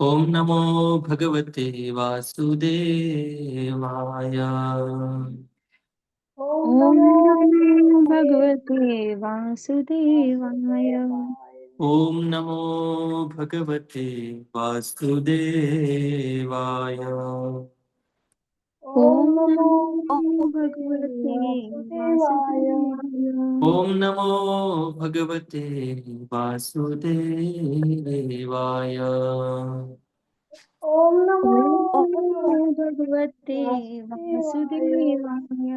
ओम नमो भगवते वासुदेवाय। ओम ॐ नमो नमो भगवते भगवते वासुदेवाय। वासुदेवाय। ओम नमो भगवते वासुदेवाय। ओम ॐ नमो नमो भगवते भगवते वासुदेवाय। वासुदेवाय। ओम नमो भगवते वासुदेवाय। ओम नमो ॐ नमो भगवते भगवते वासुदेवाय। वासुदेवाय।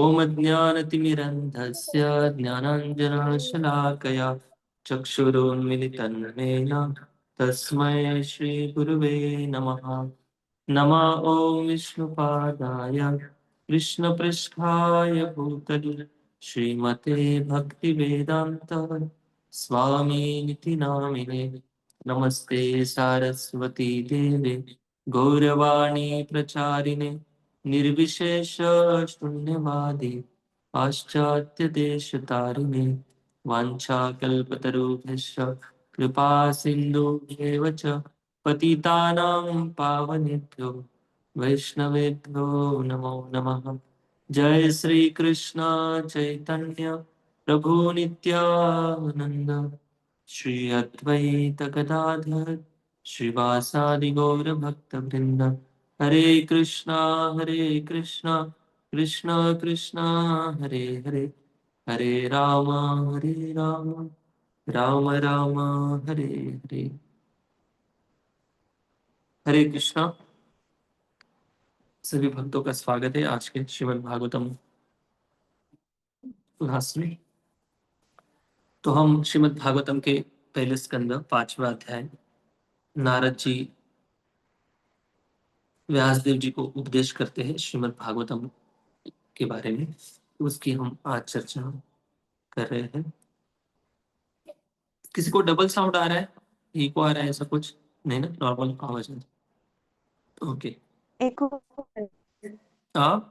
ओम अज्ञानतिमिरन्धस्य ज्ञानाञ्जनशलाकया चक्षुरुन्मिलितं येन तस्मै श्रीगुरुवे नमः। नमः ॐ विष्णुपादाय कृष्णपृष्ठाय भूतले श्रीमते भक्तिवेदान्त स्वामीनिति नामिने। नमस्ते सारस्वती देवे गौरवाणी प्रचारिणे निर्विशेष शून्यवादी पाश्चात्यदेशतारिणे वाञ्छाकल्पतरुभ्यश्च कृपा सिन्धुभ्येव च पतितानां पावनेभ्यो वैष्णवेभ्यो नमो नमः। जय श्री कृष्ण चैतन्य प्रभु नित्यानंद श्री अद्वैत गदाधर श्रीवासादि गौर भक्त वृंद। हरे कृष्णा कृष्णा कृष्णा हरे हरे, हरे राम राम राम हरे हरे। हरे कृष्णा। सभी भक्तों का स्वागत है आज के श्रीमद् भागवतम क्लास में। तो हम श्रीमद् भागवतम के पहले स्कंद 5वां अध्याय नारद जी व्यासदेव जी को उपदेश करते हैं श्रीमद् भागवतम के बारे में, उसकी हम आज चर्चा कर रहे हैं। किसी को डबल साउंड आ रहा है, इको आ रहा है, ऐसा कुछ नहीं ना? नॉर्मल आवाज है? ओके। एको। आप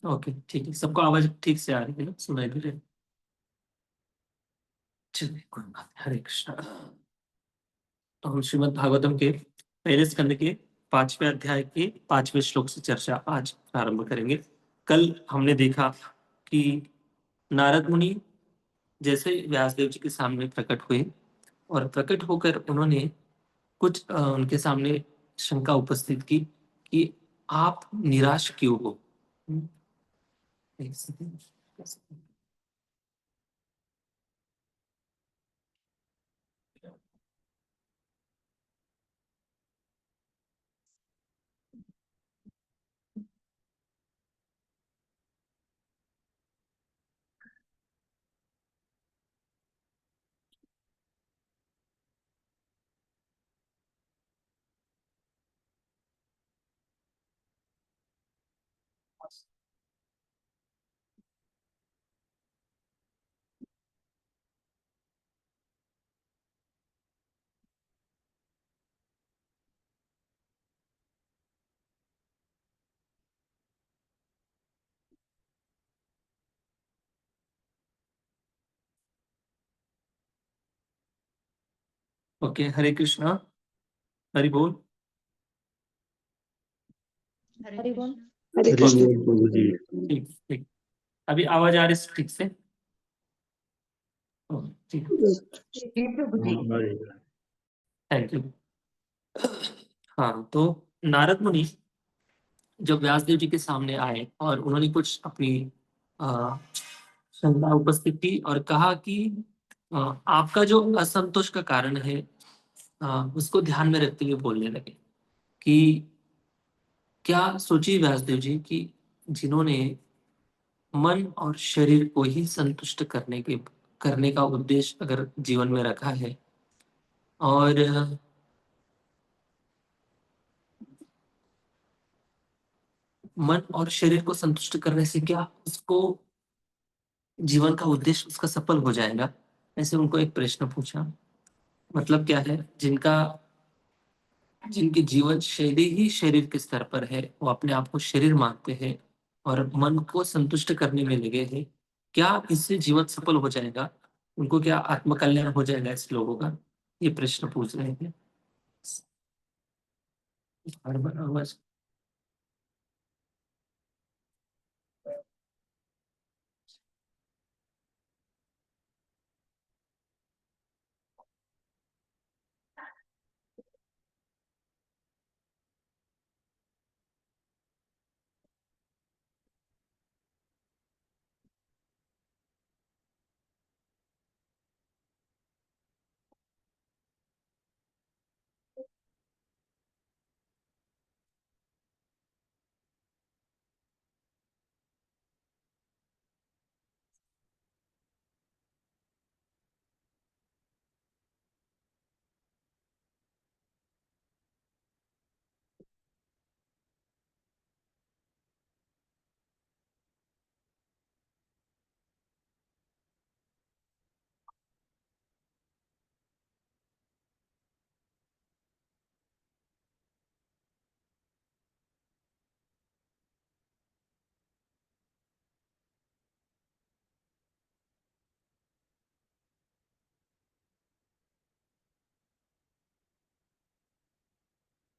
ओके, ठीक है, सबको आवाज ठीक से आ रही है ना, सुनाई दे रही है? चलिए, कोई बात नहीं। हरे कृष्णा। तो हम श्रीमद् भागवतम के पहले स्कंद के 5वें अध्याय के 5वें श्लोक से चर्चा आज प्रारंभ करेंगे। कल हमने देखा कि नारद मुनि जैसे व्यासदेव जी के सामने प्रकट हुए और प्रकट होकर उन्होंने कुछ उनके सामने शंका उपस्थित की कि आप निराश क्यों हो। एक सेकंड। ओके, हरे कृष्णा, हरि बोल। हरि बोल। हरे ओके, कृष्ण। प्रभु जी। ठीक ठीक। अभी आवाज आ रही है ठीक से? ठीक है, जी प्रभु जी। Thank you. हाँ, तो नारद मुनि जब व्यासदेव जी के सामने आए और उन्होंने कुछ अपनी अ, शंका उपस्थित की और कहा कि आपका जो असंतोष का कारण है उसको ध्यान में रखते हुए बोलने लगे कि क्या सोचिए व्यासदेव जी कि जिन्होंने मन और शरीर को ही संतुष्ट करने का उद्देश्य अगर जीवन में रखा है और मन और शरीर को संतुष्ट करने से क्या उसको जीवन का उद्देश्य उसका सफल हो जाएगा? ऐसे उनको एक प्रश्न पूछा। मतलब क्या है, जिनकी जीवन शैली ही शरीर के स्तर पर है, वो अपने आप को शरीर मानते हैं और मन को संतुष्ट करने में लगे हैं, क्या इससे जीवन सफल हो जाएगा? उनको क्या आत्मकल्याण हो जाएगा इस लोगों का? ये प्रश्न पूछ रहे थे। बार बार आवाज।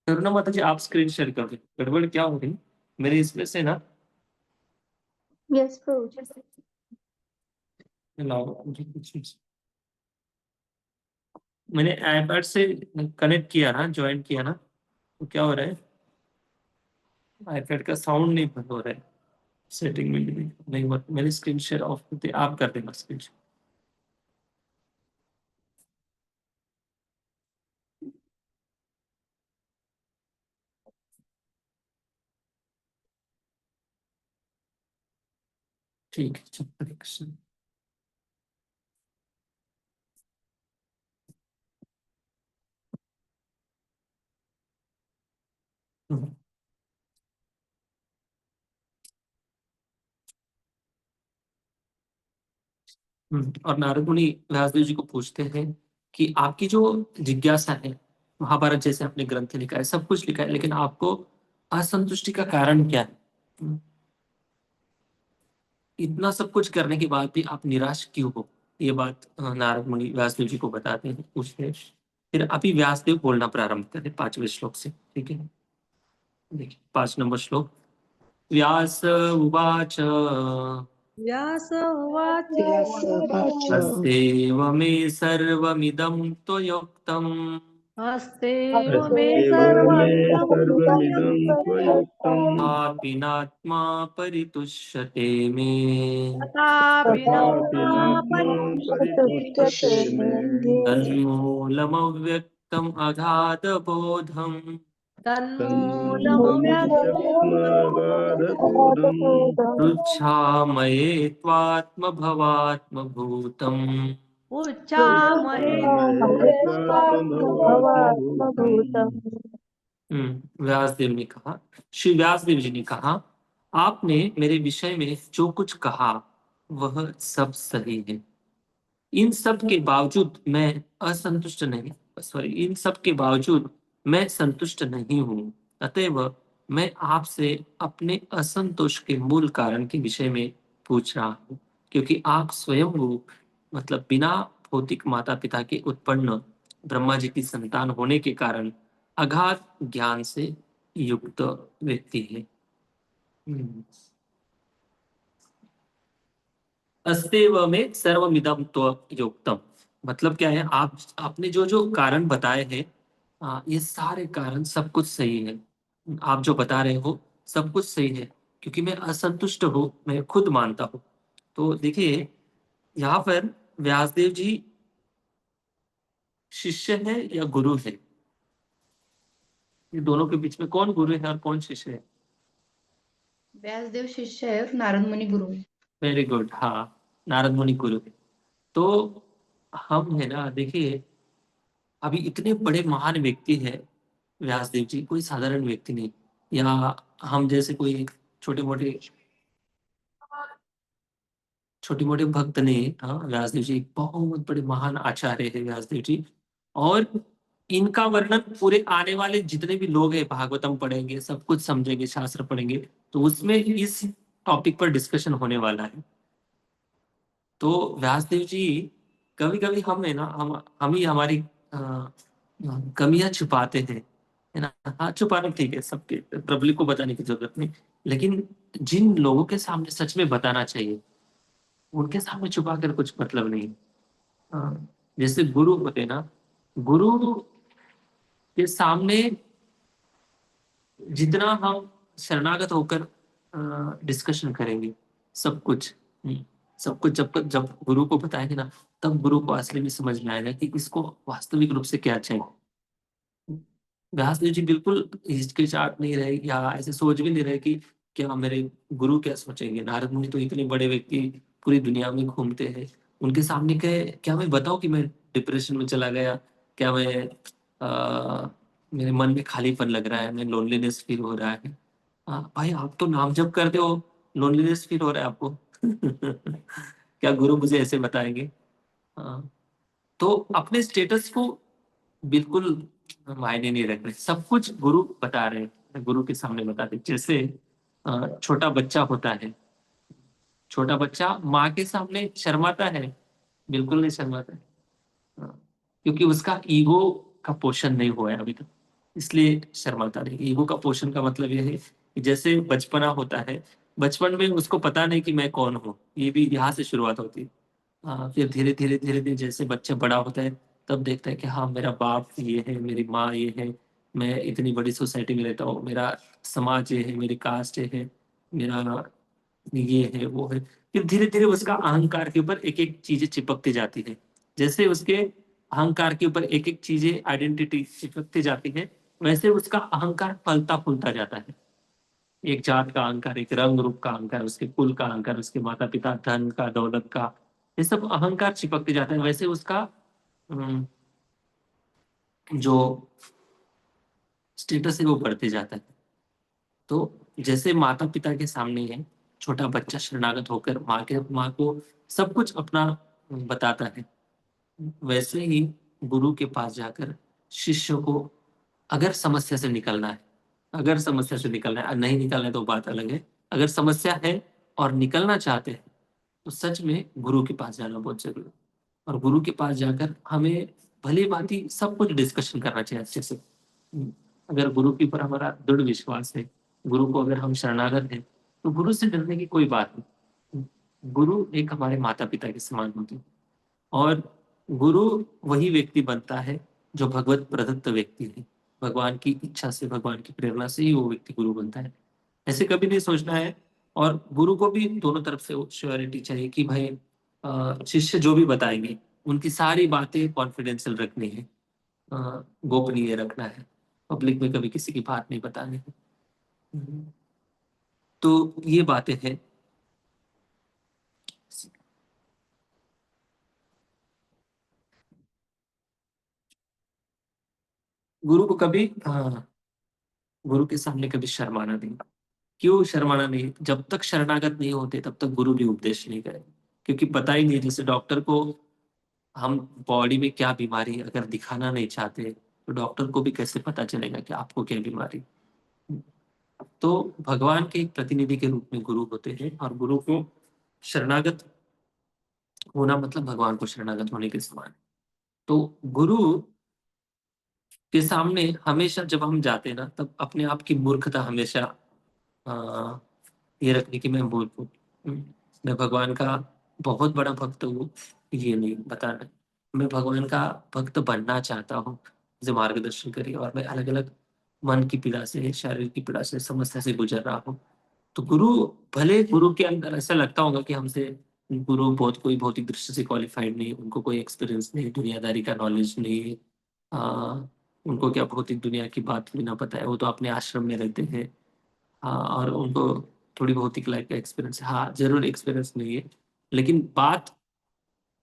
करुणा माता जी, आप स्क्रीन शेयर कर दें। गड़बड़ क्या हो रही मेरे इसमें से ना? यस प्रभु जी। लाओ मुझे कुछ। मैंने आईपैड से कनेक्ट किया ना, ज्वाइन किया ना, तो क्या हो रहा है? आईपैड का साउंड नहीं बंद हो रहा है। सेटिंग में भी नहीं हुआ। मैंने स्क्रीन शेयर ऑफ करते, आप कर देना स्क्रीन शेयर। ठीक है, चलो हरे कृष्ण। हम्म, और नारद मुनि व्यासदेव जी को पूछते हैं कि आपकी जो जिज्ञासा है, महाभारत जैसे आपने ग्रंथ लिखा है, सब कुछ लिखा है, लेकिन आपको असंतुष्टि का कारण क्या है? इतना सब कुछ करने के बाद भी आप निराश क्यों हो? ये बात नारद मुनि व्यासदेव जी को बताते हैं, पूछते हैं। फिर अभी व्यासदेव बोलना प्रारंभ करें 5वें श्लोक से। ठीक है, देखिए 5 नंबर श्लोक। व्यास उवाच व्यास उवाच अस्तेव मे सर्वमिदं त्वयोक्तम् हस्तेव मे सर्वं सर्वमिदं सर्वमिदं त्वयुक्तम् पापि नात्मा परितुष्यते मे। तथापि तथापि नात्मा नात्मा परितुष्यते परितुष्यते मे। तन्मूलमव्यक्तम् अगाधबोधम् तन्मूलमव्यक्तमगाधबोधम् पृच्छामये त्वात्मभवात्मभूतम्। उच्चामहे महे त्वात्मभवात्मभूतम्। व्यासदेव ने कहा, श्री व्यासदेव जी ने कहा, आपने मेरे विषय में जो कुछ कहा वह सब सही है। इन सब के बावजूद मैं असंतुष्ट नहीं, सॉरी, इन सब के बावजूद मैं संतुष्ट नहीं हूँ। अतएव मैं आपसे अपने असंतोष के मूल कारण के विषय में पूछ रहा हूँ, क्योंकि आप स्वयं वो, मतलब बिना भौतिक माता पिता के उत्पन्न ब्रह्मा जी की संतान होने के कारण अगाध ज्ञान से युक्त व्यक्ति है। अस्तेव में सर्वमिदं त्वयोक्तम्, मतलब क्या है? आपने जो जो कारण बताए हैं, ये सारे कारण सब कुछ सही है। आप जो बता रहे हो सब कुछ सही है, क्योंकि मैं असंतुष्ट हूँ, मैं खुद मानता हूँ। तो देखिए, यहाँ पर व्यासदेव जी शिष्य है या गुरु है? ये दोनों के बीच में कौन गुरु है और कौन शिष्य है? व्यासदेव शिष्य है और नारद मुनि गुरु है। वेरी गुड, हाँ, नारद मुनि गुरु है। तो हम है ना, देखिए, अभी इतने बड़े महान व्यक्ति है व्यासदेव जी, कोई साधारण व्यक्ति नहीं। या हम जैसे कोई छोटे मोटे छोटे मोटे भक्त नहीं। हाँ, व्यासदेव जी एक बहुत बड़े महान आचार्य है व्यासदेव जी। और इनका वर्णन पूरे आने वाले जितने भी लोग हैं, भागवतम पढ़ेंगे, सब कुछ समझेंगे, शास्त्र पढ़ेंगे, तो उसमें इस टॉपिक पर डिस्कशन होने वाला है। तो व्यासदेव जी कभी कभी हम है ना, हम ही हमारी कमियां छुपाते हैं, है ना। हाँ, छुपाना ठीक है, सबके पब्लिक को बताने की जरूरत नहीं, लेकिन जिन लोगों के सामने सच में बताना चाहिए उनके सामने छुपा कर कुछ मतलब नहीं। हाँ, जैसे गुरु होते हैं ना, गुरु के सामने जितना हम शरणागत होकर डिस्कशन करेंगे सब कुछ, सब कुछ जब गुरु को बताएंगे ना, तब गुरु को असली में समझ में आएगा कि इसको वास्तविक रूप से क्या चाहिए। व्यासदेव जी बिल्कुल हिचकिचाहट नहीं रहे या ऐसे सोच भी नहीं रहे कि क्या मेरे गुरु क्या सोचेंगे। नारद मुनि तो इतने बड़े व्यक्ति पूरी दुनिया में घूमते हैं, उनके सामने क्या मैं बताऊं कि मैं डिप्रेशन में चला गया, क्या मैं मेरे मन में खालीपन लग रहा है, मैं लोनलीनेस फील हो रहा है। भाई आप तो नाम जप करते हो, लोनलीनेस फील हो रहा है आपको? क्या गुरु मुझे ऐसे बताएंगे? हाँ, तो अपने स्टेटस को बिल्कुल मायने नहीं रख रहे, सब कुछ गुरु बता रहे हैं, गुरु के सामने बताते। जैसे छोटा बच्चा होता है, छोटा बच्चा माँ के सामने शर्माता है? बिल्कुल नहीं शर्माता है। हाँ, क्योंकि उसका ईगो का पोषण नहीं हुआ है अभी तक, इसलिए शर्माता नहीं। ईगो का पोषण का मतलब यह है कि जैसे बचपना होता है, बचपन में उसको पता नहीं कि मैं कौन हूँ, ये भी यहाँ से शुरुआत होती है। फिर धीरे धीरे धीरे धीरे जैसे बच्चा बड़ा होता है, तब देखता है कि हाँ मेरा बाप ये है, मेरी माँ ये है, मैं इतनी बड़ी सोसाइटी में रहता हूँ, मेरा समाज ये है, मेरी कास्ट ये है, मेरा ये है वो है। फिर धीरे धीरे उसका अहंकार के ऊपर एक एक चीजें चिपकती जाती है। जैसे उसके अहंकार के ऊपर एक एक चीजें आइडेंटिटी चिपकती जाती है, वैसे उसका अहंकार फलता फूलता जाता है। एक जात का अहंकार, एक रंग रूप का अहंकार, उसके कुल का अहंकार, उसके माता पिता, धन का, दौलत का, ये सब अहंकार चिपकते जाता है। वैसे उसका अम, जो स्टेटस है वो बढ़ते जाता है। तो जैसे माता पिता के सामने है, छोटा बच्चा शरणागत होकर माँ को सब कुछ अपना बताता है, वैसे ही गुरु के पास जाकर शिष्य को अगर समस्या से निकलना है, अगर समस्या से निकलना है, नहीं निकलना है तो बात अलग है। अगर समस्या है और निकलना चाहते हैं तो सच में गुरु के पास जाना बहुत जरूरी है। और गुरु के पास जाकर हमें भली भांति सब कुछ डिस्कशन करना चाहिए अच्छे से। अगर गुरु के ऊपर हमारा दृढ़ विश्वास है, गुरु को अगर हम शरणागत हैं, तो गुरु से डरने की कोई बात नहीं। गुरु एक हमारे माता पिता के समान होते हैं, और गुरु वही व्यक्ति बनता है जो भगवत प्रदत्त व्यक्ति है। भगवान की इच्छा से, भगवान की प्रेरणा से ही वो व्यक्ति गुरु बनता है। ऐसे कभी नहीं सोचना है। और गुरु को भी दोनों तरफ से श्योरिटी चाहिए कि भाई शिष्य जो भी बताएंगे उनकी सारी बातें कॉन्फिडेंशियल रखनी है, गोपनीय रखना है, पब्लिक में कभी किसी की बात नहीं बतानी है। तो ये बातें हैं। गुरु को कभी गुरु के सामने कभी शर्माना नहीं। क्यों शर्माना नहीं? जब तक शरणागत नहीं होते तब तक गुरु भी उपदेश नहीं करे, क्योंकि पता ही नहीं। जैसे डॉक्टर को हम बॉडी में क्या बीमारी है अगर दिखाना नहीं चाहते, तो डॉक्टर को भी कैसे पता चलेगा कि आपको क्या बीमारी? तो भगवान के एक प्रतिनिधि के रूप में गुरु होते हैं, और गुरु को शरणागत होना मतलब भगवान को शरणागत होने के समान है। तो गुरु के सामने हमेशा जब हम जाते हैं ना, तब अपने आप की मूर्खता हमेशा आ, ये रखने की मैं मूर्ख हूँ, मैं भगवान का बहुत बड़ा भक्त हूँ, ये नहीं बताना। मैं भगवान का भक्त बनना चाहता हूँ, मुझे मार्गदर्शन करिए। और मैं अलग अलग मन की पीड़ा से, शारीर की पीड़ा से, समस्या से गुजर रहा हूँ। तो गुरु, भले गुरु के अंदर ऐसा लगता होगा कि हमसे गुरु बहुत कोई भौतिक दृष्टि से क्वालिफाइड नहीं, उनको कोई एक्सपीरियंस नहीं, दुनियादारी का नॉलेज नहीं है, आ, उनको क्या भौतिक दुनिया की बात भी ना पता है, वो तो अपने आश्रम में रहते हैं। हाँ, और उनको थोड़ी भौतिक लाइफ का एक्सपीरियंस है, हाँ जरूर एक्सपीरियंस नहीं है, लेकिन बात,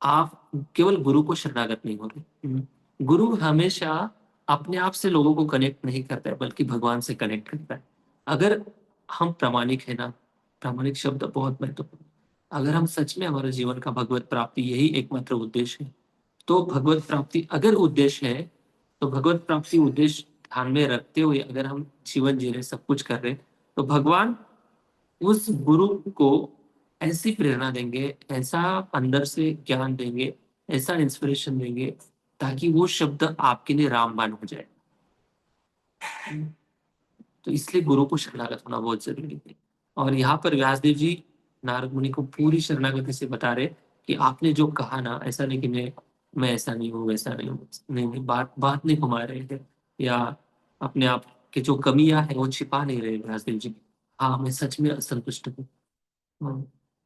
आप केवल गुरु को शरणागत नहीं हो रहे। गुरु हमेशा अपने आप से लोगों को कनेक्ट नहीं करता है, बल्कि भगवान से कनेक्ट करता है। अगर हम प्रामाणिक है ना, प्रामाणिक शब्द बहुत महत्वपूर्ण। अगर हम सच में, हमारे जीवन का भगवत प्राप्ति यही एकमात्र उद्देश्य है, तो भगवत प्राप्ति अगर उद्देश्य है, तो भगवत प्राप्ति उद्देश्य ध्यान में रखते हुए अगर हम जीवन जी रहे, सब कुछ कर रहे, तो भगवान उस गुरु को ऐसी प्रेरणा देंगे, ऐसा अंदर से ज्ञान देंगे ऐसा इंस्पिरेशन देंगे ताकि वो शब्द आपके लिए रामबाण हो जाए। तो इसलिए गुरु को शरणागत होना बहुत जरूरी है। और यहाँ पर व्यासदेव जी नारद मुनि को पूरी शरणागति से बता रहे कि आपने जो कहा ना, ऐसा नहीं कि मैं ऐसा नहीं हूँ, वैसा नहीं हूँ, नहीं, बात बात नहीं घुमा रहे थे, या अपने आप की जो कमियां है वो छिपा नहीं रहे व्यासदेव जी। हाँ, मैं सच में असंतुष्ट हूँ। हाँ,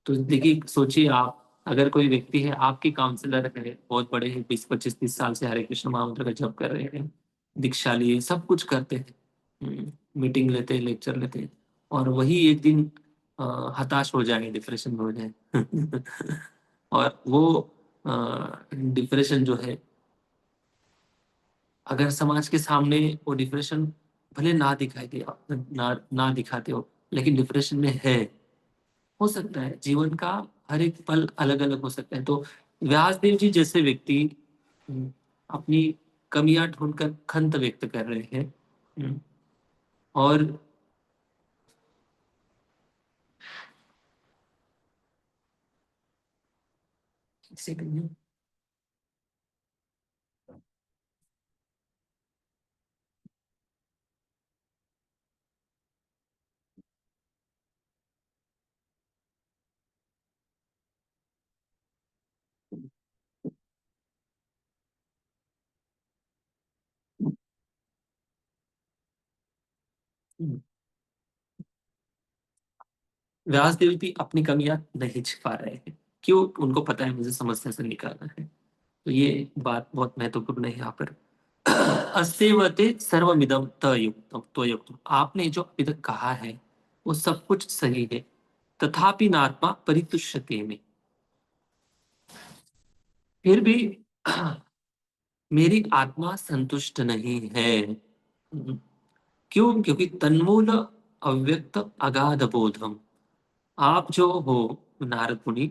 तो देखिए, सोचिए आप, अगर कोई व्यक्ति है, आपके काउंसलर है, बहुत बड़े हैं, 20-25-30 साल से हरे कृष्ण महामंत्र का जप कर रहे हैं, दीक्षा लिए, सब कुछ करते हैं, मीटिंग लेते हैं, लेक्चर लेते हैं, और वही एक दिन हताश हो जाए, डिप्रेशन में हो जाए और वो डिप्रेशन जो है, अगर समाज के सामने वो डिप्रेशन भले ना दिखाई दे, ना दिखाते हो, लेकिन डिप्रेशन में है, हो सकता है, जीवन का हर एक पल अलग अलग हो सकता है। तो व्यासदेव जी जैसे व्यक्ति अपनी कमियां ढूंढकर खंत व्यक्त कर रहे हैं, और इसे कहिए, व्यासदेव भी अपनी कमियां नहीं छिपा रहे हैं। क्यों? उनको पता है मुझे समस्या से निकालना है। तो ये बात बहुत महत्वपूर्ण है यहाँ पर। अस्तेवते सर्वमिदं तयुक्तम त्वयुक्तम, आपने जो अभी तक कहा है वो सब कुछ सही है, तथापि नात्मा परितुष्यते में, फिर भी मेरी आत्मा संतुष्ट नहीं है। क्यों? क्योंकि तन्मूल अव्यक्त अगाध बोधम, आप जो हो नारद मुनि,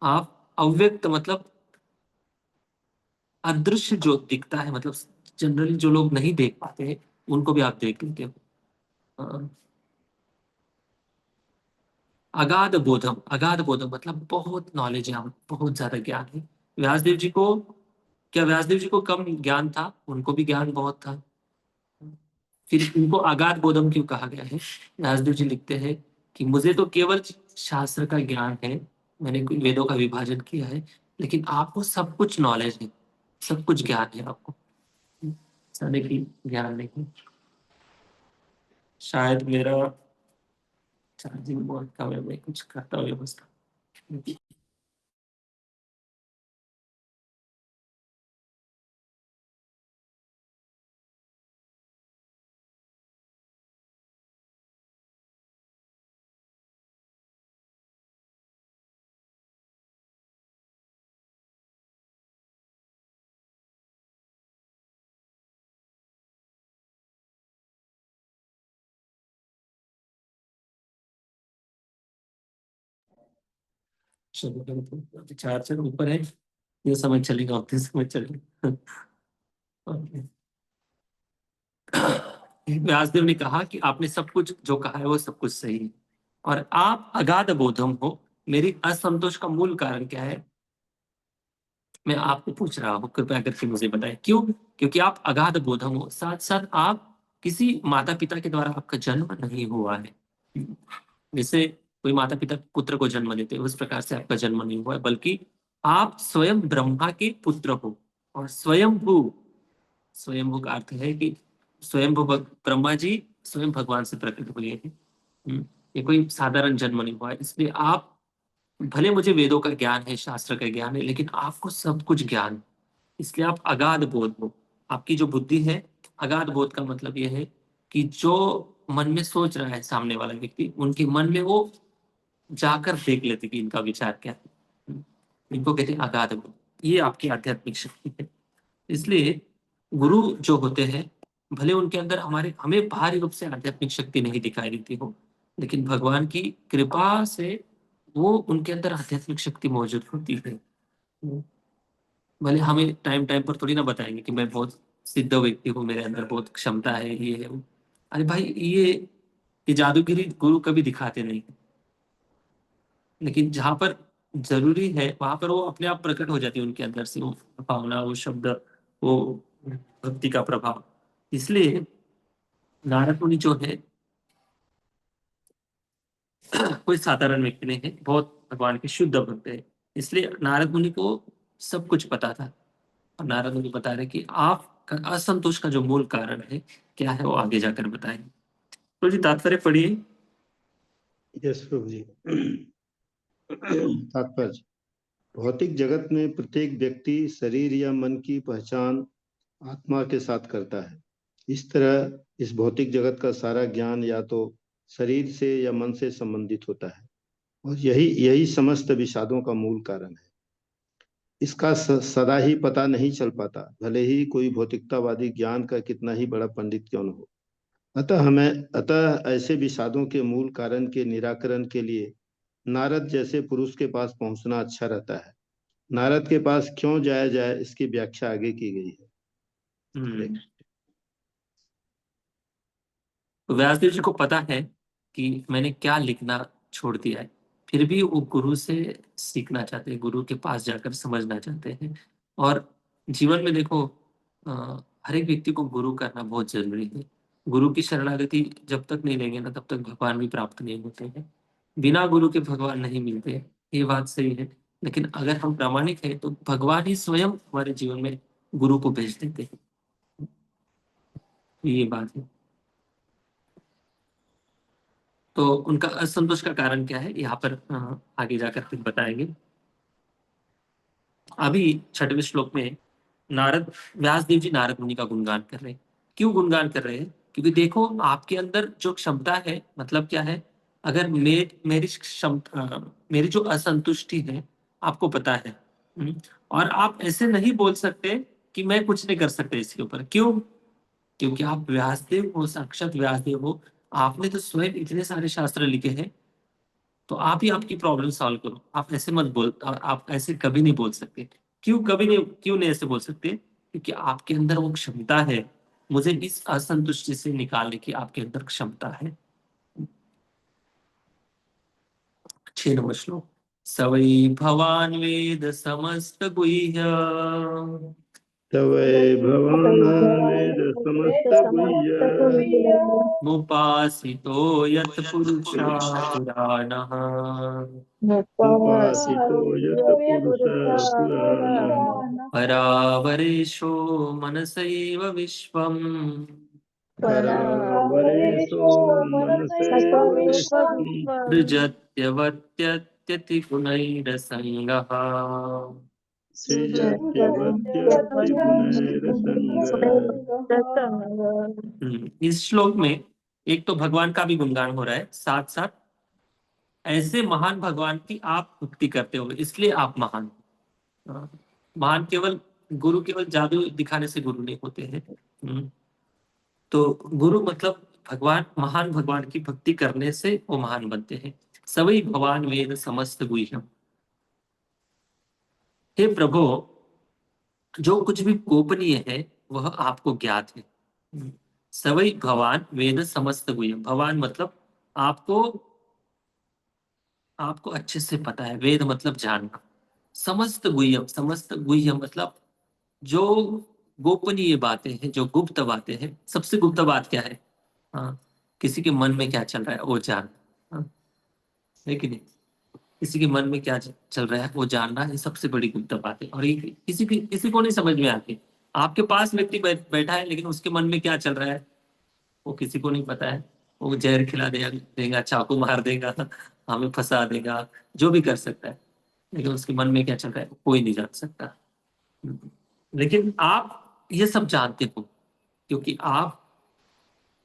आप अव्यक्त मतलब अदृश्य जो दिखता है, मतलब जनरली जो लोग नहीं देख पाते उनको भी आप देख लेते हो। अगाध बोधम मतलब बहुत नॉलेज है, बहुत ज्यादा ज्ञान है। व्यासदेव जी को, क्या व्यासदेव जी को कम ज्ञान था? उनको भी ज्ञान बहुत था। फिर उनको अगाध बोधम क्यों कहा गया है? व्यासदेव जी लिखते हैं कि मुझे तो केवल शास्त्र का ज्ञान है, मैंने वेदों का विभाजन किया है, लेकिन आपको सब कुछ नॉलेज है, सब कुछ ज्ञान है आपको, सारे की ज्ञान नहीं। शायद मेरा चार्जिंग बहुत कम है, मैं कुछ करता हूँ व्यवस्था। चलो, चार्जर ऊपर है, ये समझ चलेगा, उतनी समझ चलेगा। ओके। व्यासदेव ने कहा कि आपने सब कुछ जो कहा है वो सब कुछ सही है, और आप अगाध बोधम हो। मेरी असंतोष का मूल कारण क्या है, मैं आपको पूछ रहा हूँ, कृपया करके मुझे बताएं। क्यों? क्योंकि आप अगाध बोधम हो, साथ साथ आप किसी माता पिता के द्वारा आपका जन्म नहीं हुआ है। जैसे कोई माता पिता पुत्र को जन्म देते हैं, उस प्रकार से आपका जन्म नहीं हुआ है, बल्कि आप स्वयं ब्रह्मा के पुत्र हो। और स्वयंभू, स्वयंभू का अर्थ है कि स्वयंभू ब्रह्मा जी स्वयं भगवान से प्रकट हुए हैं। ये कोई साधारण जन्म नहीं हुआ है। इसलिए आप, भले मुझे वेदों का ज्ञान है, शास्त्र का ज्ञान है, लेकिन आपको सब कुछ ज्ञान, इसलिए आप अगाध बोध हो। आपकी जो बुद्धि है, अगाध बोध का मतलब यह है कि जो मन में सोच रहा है सामने वाला व्यक्ति, उनके मन में वो जाकर देख लेते कि इनका विचार क्या है। इनको कहते हैं अगाध बोध। ये आपकी आध्यात्मिक शक्ति है। इसलिए गुरु जो होते हैं, भले उनके अंदर हमें बाहरी रूप से आध्यात्मिक शक्ति नहीं दिखाई देती हो, लेकिन भगवान की कृपा से वो उनके अंदर आध्यात्मिक शक्ति मौजूद होती है। भले हमें टाइम टाइम पर थोड़ी ना बताएंगे कि मैं बहुत सिद्ध व्यक्ति हूँ, मेरे अंदर बहुत क्षमता है, ये है वो। अरे भाई, ये जादूगिरी गुरु कभी दिखाते नहीं। लेकिन जहां पर जरूरी है, वहां पर वो अपने आप प्रकट हो जाती है उनके अंदर से, वो भावना, वो शब्द, वो भक्ति का प्रभाव। इसलिए नारद मुनि जो है कोई साधारण व्यक्ति नहीं है, बहुत भगवान के शुद्ध भक्त है। इसलिए नारद मुनि को सब कुछ पता था, और नारद मुनि बता रहे कि आपका असंतोष का जो मूल कारण है क्या है, वो आगे जाकर बताएंगे। तो जी तात्पर्य पढ़िए। यस प्रभु जी। तात्पर्य, भौतिक जगत में प्रत्येक व्यक्ति शरीर या मन की पहचान आत्मा के साथ करता है। इस तरह इस भौतिक जगत का सारा ज्ञान या तो शरीर से या मन से संबंधित होता है, और यही यही समस्त विषादों का मूल कारण है। इसका सदा ही पता नहीं चल पाता, भले ही कोई भौतिकतावादी ज्ञान का कितना ही बड़ा पंडित क्यों न हो। अतः ऐसे विषादों के मूल कारण के निराकरण के लिए नारद जैसे पुरुष के पास पहुंचना अच्छा रहता है। नारद के पास क्यों जाया जाए, इसकी व्याख्या आगे की गई है। तो व्यासदेव जी को पता है कि मैंने क्या लिखना छोड़ दिया है, फिर भी वो गुरु से सीखना चाहते हैं, गुरु के पास जाकर समझना चाहते हैं। और जीवन में देखो, हर एक व्यक्ति को गुरु करना बहुत जरूरी है। गुरु की शरणागति जब तक नहीं लेंगे ना, तब तक भगवान भी प्राप्त नहीं होते हैं। बिना गुरु के भगवान नहीं मिलते, ये बात सही है। लेकिन अगर हम प्रामाणिक हैं तो भगवान ही स्वयं हमारे जीवन में गुरु को भेज देते हैं, ये बात है। तो उनका असंतोष का कारण क्या है, यहाँ पर आगे जाकर फिर बताएंगे। अभी 6वें श्लोक में नारद, व्यासदेव जी नारद मुनि का गुणगान कर रहे हैं। क्यों गुणगान कर रहे हैं? क्योंकि देखो, आपके अंदर जो क्षमता है, मतलब क्या है, अगर मेरी क्षमता, मेरी जो असंतुष्टि है आपको पता है, और आप ऐसे नहीं बोल सकते कि मैं कुछ नहीं कर सकता इसके ऊपर। क्यों? क्योंकि आप व्यासदेव हो, साक्षात व्यासदेव हो। आपने तो स्वयं इतने सारे शास्त्र लिखे हैं, तो आप ही आपकी प्रॉब्लम सॉल्व करो। आप ऐसे मत बोल, आप ऐसे कभी नहीं बोल सकते। क्यों नहीं ऐसे बोल सकते? क्योंकि आपके अंदर वो क्षमता है, मुझे इस असंतुष्टि से निकालने की आपके अंदर क्षमता है। 6 नंबर श्लोक। सवै भवान वेद समस्त गुह्य, तवै भवान् वेद समस्त गुह्य, मुपासितो यत् पुरुषा पुराणः, उपासितो यत् पुरुषः पुराणः, परावरेशो मनसैव विश्वम्, परावरेशो मनसैव विश्वम्, सृजत्यवत्यत्यति गुणैरसङ्गः। सृजत्यवत्यति गुणैरसङ्गः। इस श्लोक में एक तो भगवान का भी गुणगान हो रहा है, साथ साथ ऐसे महान भगवान की आप भक्ति करते हो, इसलिए आप महान हो। महान केवल गुरु, केवल जादू दिखाने से गुरु नहीं होते हैं। तो गुरु मतलब भगवान, महान भगवान की भक्ति करने से वो महान बनते हैं। सभी भगवान वेद समस्त गुह्यम। हे प्रभु, जो कुछ भी गोपनीय है वह आपको ज्ञात है। सभी भगवान वेद समस्त गुह्यम। भगवान मतलब आपको अच्छे से पता है। वेद मतलब जानना। समस्त गुह्यम, समस्त गुह्यम मतलब जो गोपनीय बातें हैं, जो गुप्त बातें हैं। सबसे गुप्त बात क्या है? हाँ, किसी के मन में क्या चल रहा है वो जानना, है कि नहीं? किसी के मन में क्या चल रहा है वो जानना है सबसे बड़ी गुप्त बात है। और ये किसी को नहीं समझ में आती। आपके पास व्यक्ति बैठा है, लेकिन उसके मन में क्या चल रहा है वो किसी को नहीं पता है। वो जहर खिला देगा, चाकू मार देगा, हमें फंसा देगा, जो भी कर सकता है, लेकिन उसके मन में क्या चल रहा है कोई नहीं जान सकता। लेकिन आप ये सब जानते हो, क्योंकि आप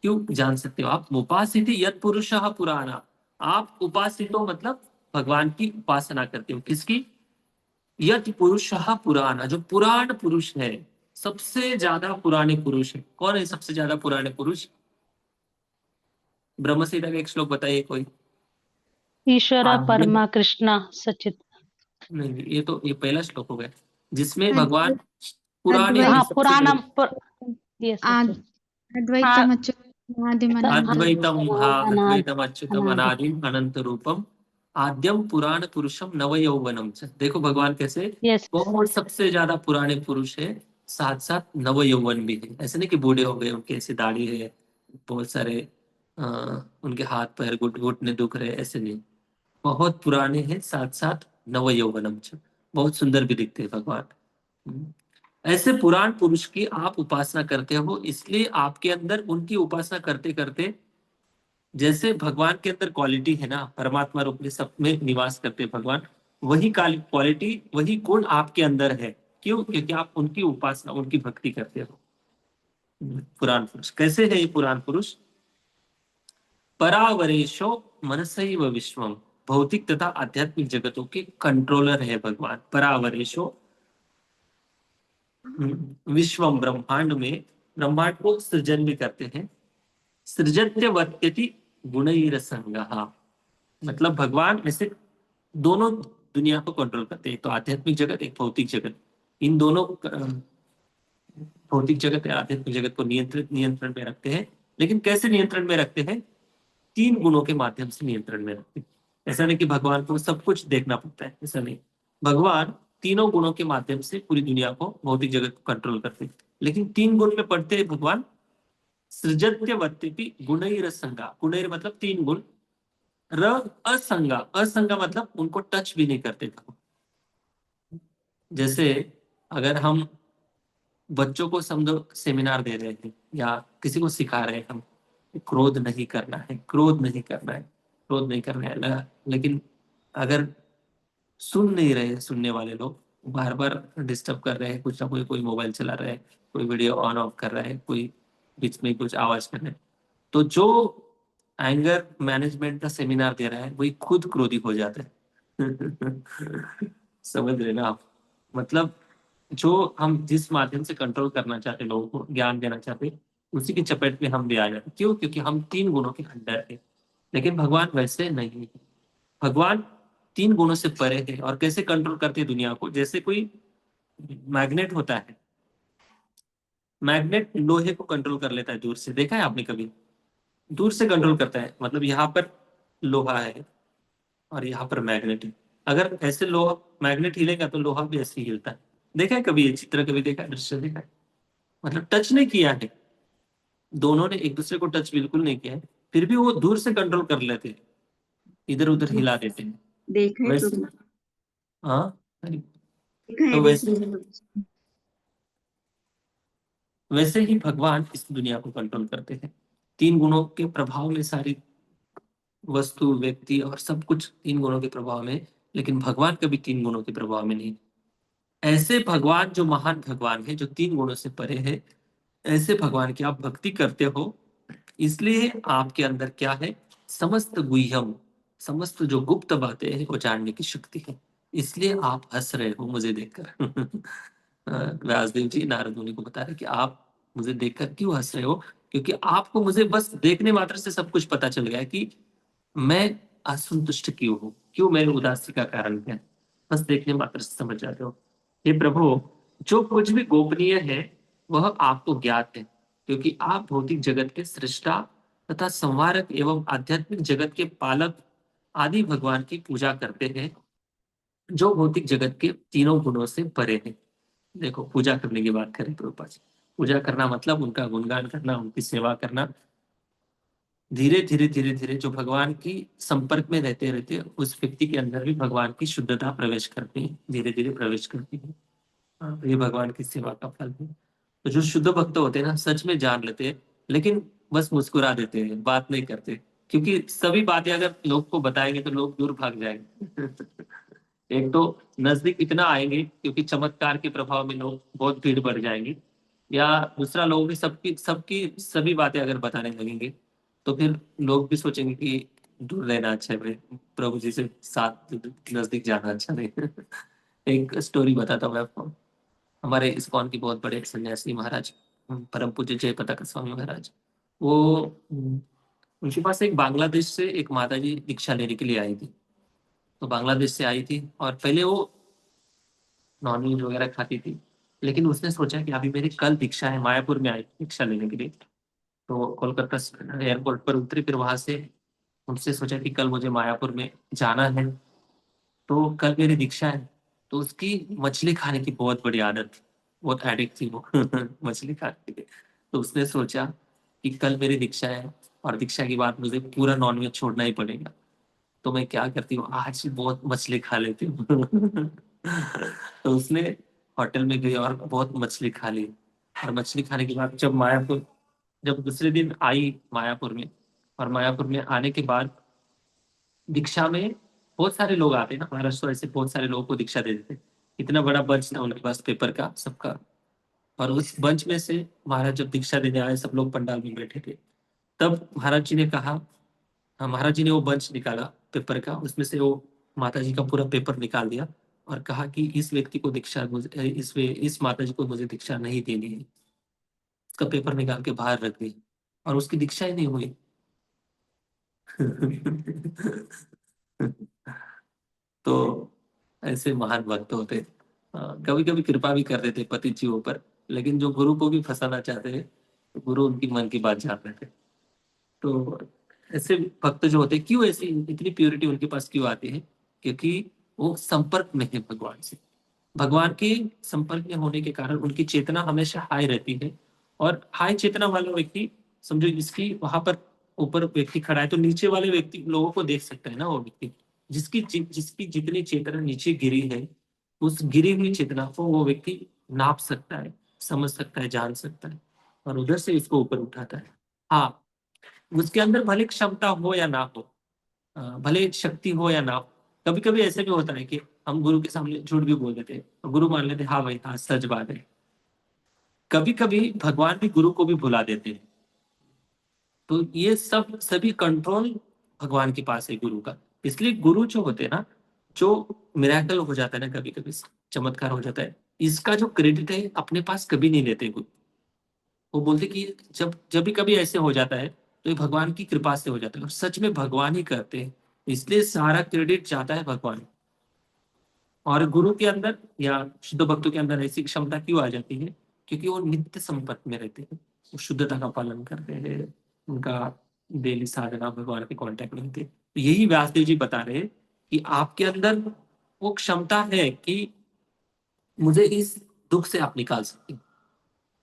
क्यों जान सकते हो? आप उपासिति यत् पुरुषः पुराणा। आप उपासित हो मतलब भगवान की उपासना करते हो। किसकी? यत् पुरुषः पुराणा, जो पुराण पुरुष है, सबसे ज्यादा पुराने पुरुष है। कौन है सबसे ज्यादा पुराने पुरुष? ब्रह्मसीता का एक श्लोक बताइए कोई। ईश्वर परमा कृष्ण सचित। नहीं, ये पहला श्लोक हो गया जिसमें भगवान पुराने, हाँ पुराणम अद्वैतम, हाँ, अद्वैतम अच्युतम अनादिम अनंत रूपम आद्यम पुराण पुरुषम नव यौवनम च। देखो भगवान कैसे यस बहुत सबसे ज्यादा पुराने पुरुष है, साथ साथ नव यौवन भी है। ऐसे नहीं कि बूढ़े हो गए, उनके ऐसे दाढ़ी है, बहुत सारे उनके हाथ पैर घुटने दुख रहे, ऐसे नहीं। बहुत पुराने हैं, साथ साथ नव यौवनम च, बहुत सुंदर भी दिखते हैं भगवान। हम्म। ऐसे पुराण पुरुष की आप उपासना करते हो, इसलिए आपके अंदर उनकी उपासना करते करते जैसे भगवान के अंदर क्वालिटी है ना, परमात्मा रूप में सब में निवास करते हैं भगवान, वही क्वालिटी वही गुण आपके अंदर है। क्यों? क्योंकि आप उनकी उपासना उनकी भक्ति करते हो। पुराण पुरुष कैसे है? ये पुराण पुरुष परावरेशो मनसैव विश्वम, भौतिक तथा आध्यात्मिक जगतों के कंट्रोलर है भगवान। परावरेशो विश्वम, ब्रह्मांड में, ब्रह्मांड को सृजन भी करते हैं। सृजत्यवर्त्यति गुणैरसंगः, मतलब भगवान ऐसे दोनों दुनिया को कंट्रोल करते हैं, तो आध्यात्मिक जगत एक भौतिक जगत, इन दोनों भौतिक जगत या आध्यात्मिक जगत को नियंत्रण में रखते हैं। लेकिन कैसे नियंत्रण में रखते हैं? तीन गुणों के माध्यम से नियंत्रण में रखते हैं। ऐसा नहीं कि भगवान को सब कुछ देखना पड़ता है, ऐसा नहीं। भगवान तीनों गुणों के माध्यम से पूरी दुनिया को, भौतिक जगत को कंट्रोल करते हैं। लेकिन तीन गुण में पढ़ते हैं भगवान सृजत्यवर्त्यति गुणैरसंगा, गुणैर मतलब तीन गुण, र असंगा, असंगा मतलब उनको टच भी नहीं करते थे। जैसे अगर हम बच्चों को समझो सेमिनार दे रहे हैं या किसी को सिखा रहे हैं हम, क्रोध नहीं करना है, क्रोध नहीं करना है, क्रोध नहीं करना है, लेकिन अगर सुन नहीं रहे, सुनने वाले लोग बार बार डिस्टर्ब कर रहे हैं, कुछ ना कोई मोबाइल चला रहा है, कोई वीडियो ऑन ऑफ कर रहा है, कोई बीच में कुछ आवाज कर रहा है, तो जो एंगर मैनेजमेंट का सेमिनार दे रहा है वही खुद क्रोधी हो जाता है। समझ रहे ना आप? मतलब जो हम जिस माध्यम से कंट्रोल करना चाहते, लोगों को ज्ञान देना चाहते, उसी की चपेट में हम भी आ जाते। क्यों? क्योंकि हम तीन गुणों के अंडर है। लेकिन भगवान वैसे नहीं है। भगवान तीन गुणों से परे है। और कैसे कंट्रोल करते हैं दुनिया को? जैसे कोई मैग्नेट होता है, मैग्नेट लोहे को कंट्रोल कर लेता है दूर से, देखा है आपने कभी? दूर से कंट्रोल करता है, मतलब यहाँ पर लोहा है और यहाँ पर मैग्नेट है। अगर ऐसे लोहा मैग्नेट हिलेगा तो लोहा भी ऐसे ही हिलता है। देखा है कभी ये चित्र? कभी देखा है? दृश्य देखा है? मतलब टच नहीं किया है, दोनों ने एक दूसरे को टच बिल्कुल नहीं किया है, फिर भी वो दूर से कंट्रोल कर लेते हैं, इधर उधर हिला देते हैं। देखा है वैसे प्रभु, हाँ, अरे, देखा है, तो देखा है प्रभु। वैसे ही भगवान इस दुनिया को कंट्रोल करते हैं। तीन गुणों के प्रभाव में सारी वस्तु, व्यक्ति और सब कुछ तीन गुणों के प्रभाव में, लेकिन भगवान कभी तीन गुणों के प्रभाव में नहीं। ऐसे भगवान जो महान भगवान है, जो तीन गुणों से परे है, ऐसे भगवान की आप भक्ति करते हो, इसलिए आपके अंदर क्या है? समस्त गुह्यम, समस्त जो गुप्त बातें हैं वो जानने की शक्ति है। इसलिए आप हंस रहे हो मुझे देखकर। व्यासदेव जी नारद मुनि को बता रहे कि आप मुझे देखकर क्यों हंस रहे हो? क्योंकि आपको मुझे बस देखने मात्र से सब कुछ पता चल गया कि मैं असंतुष्ट क्यों हूँ, क्यों मेरी उदासी का कारण क्या है। बस देखने मात्र से समझ जाते हो। हे प्रभु, जो कुछ भी गोपनीय है वह आपको ज्ञात है, क्योंकि आप भौतिक जगत के सृष्टा तथा संवारक एवं आध्यात्मिक जगत के पालक आदि भगवान की पूजा करते हैं, जो भौतिक जगत के तीनों गुणों से परे है। देखो, पूजा करने की बात करें प्रभुपाद जी, पूजा करना मतलब उनका गुणगान करना, उनकी सेवा करना। धीरे धीरे धीरे धीरे जो भगवान की संपर्क में रहते रहते उस व्यक्ति के अंदर भी भगवान की शुद्धता प्रवेश करती है, धीरे धीरे प्रवेश करती है। हाँ, ये भगवान की सेवा का फल है। तो जो शुद्ध भक्त होते हैं ना, सच में जान लेते हैं, लेकिन बस मुस्कुरा देते हैं, बात नहीं करते, क्योंकि सभी बातें अगर लोग को बताएंगे तो लोग दूर भाग जाएंगे। एक तो नजदीक इतना आएंगे क्योंकि चमत्कार के प्रभाव में लोग बहुत भीड़ बढ़ जाएंगी, या दूसरा लोगों की सबकी सबकी सभी बातें अगर बताने लगेंगे तो फिर लोग भी सोचेंगे कि दूर रहना अच्छा है, प्रभु जी से साथ नजदीक जाना अच्छा नहीं। एक स्टोरी बताता हूँ मैं आपको। हमारे इस्कॉन की बहुत बड़े सन्यासी महाराज, परम पूज्य जय पताका स्वामी महाराज, वो उनके पास एक बांग्लादेश से एक माता जी दीक्षा लेने के लिए आई थी। तो बांग्लादेश से आई थी और पहले वो नॉनवेज वगैरह खाती थी, लेकिन उसने सोचा कि अभी मेरी कल दीक्षा है, मायापुर में आई दीक्षा लेने के लिए। तो कोलकाता एयरपोर्ट पर उतरी, फिर वहां से उनसे सोचा कि कल मुझे मायापुर में जाना है, तो कल मेरी दीक्षा है। तो उसकी मछली खाने की बहुत बड़ी आदत थी, बहुत एडिक्ट थी वो मछली खाने की। तो उसने सोचा कि कल मेरी दीक्षा है और दीक्षा के बाद मुझे पूरा नॉनवेज छोड़ना ही पड़ेगा, तो मैं क्या करती हूँ, आज बहुत मछली खा लेती हूँ तो उसने होटल में गई और बहुत मछली खा ली। और मछली खाने के बाद जब दूसरे दिन आई मायापुर में, और मायापुर में आने के बाद दीक्षा में बहुत सारे लोग आते हैं ना, महाराष्ट्र ऐसे बहुत सारे लोगों को दीक्षा दे देते। इतना बड़ा बंच था उनके पास पेपर का सबका, और उस बंच में से महाराज जब दीक्षा देने आए, सब लोग पंडाल में बैठे थे, तब महाराज जी ने कहा, हाँ, महाराज जी ने वो बंच निकाला पेपर का, उसमें से वो माता जी का पूरा पेपर निकाल दिया और कहा कि इस व्यक्ति को दीक्षा मुझे इस माता जी को मुझे दीक्षा नहीं देनी है। उसका पेपर निकाल के बाहर रख दी और उसकी दीक्षा ही नहीं हुई तो ऐसे महान भक्त होते, कभी कभी कृपा भी कर देते पति जीवों पर, लेकिन जो गुरु को भी फंसाना चाहते हैं, तो गुरु उनकी मन की बात जान लेते। तो ऐसे भक्त जो होते हैं, क्यों ऐसी इतनी प्योरिटी उनके पास क्यों आती है? क्योंकि वो संपर्क में है भगवान से। भगवान के संपर्क में होने के कारण उनकी चेतना हमेशा हाई रहती है। और हाई चेतना वाला व्यक्ति, समझो जिसकी वहां पर ऊपर व्यक्ति खड़ा है, तो नीचे वाले व्यक्ति लोगों को देख सकता है ना वो व्यक्ति। जिसकी जितनी चेतना नीचे गिरी है, उस गिरी हुई चेतना को वो व्यक्ति नाप सकता है, समझ सकता है, जान सकता है, और उधर से इसको ऊपर उठाता है। हाँ, उसके अंदर भले क्षमता हो या ना हो, भले शक्ति हो या ना हो, कभी कभी ऐसे भी होता है कि हम गुरु के सामने झूठ भी बोल देते हैं, और गुरु मान लेते, हाँ भाई हाँ सच बात है। कभी कभी भगवान भी गुरु को भी भुला देते हैं। तो ये सब सभी कंट्रोल भगवान के पास है गुरु का। इसलिए गुरु जो होते हैं ना, जो मिराकल हो जाता है ना, कभी कभी चमत्कार हो जाता है, इसका जो क्रेडिट है अपने पास कभी नहीं लेते गुरु। वो बोलते कि जब जब भी कभी ऐसे हो जाता है, तो ये भगवान की कृपा से हो जाता है, और सच में भगवान ही करते हैं। इसलिए सारा क्रेडिट जाता है भगवान। और गुरु के अंदर या शुद्ध भक्तों के अंदर ऐसी क्षमता क्यों आ जाती है? क्योंकि वो नित्य संपर्क में रहते हैं, वो शुद्धता का पालन करते हैं, उनका डेली साधना भगवान के कांटेक्ट में रहते हैं। तो यही व्यासदेव जी बता रहे हैं कि आपके अंदर वो क्षमता है कि मुझे इस दुख से आप निकाल सकते हो,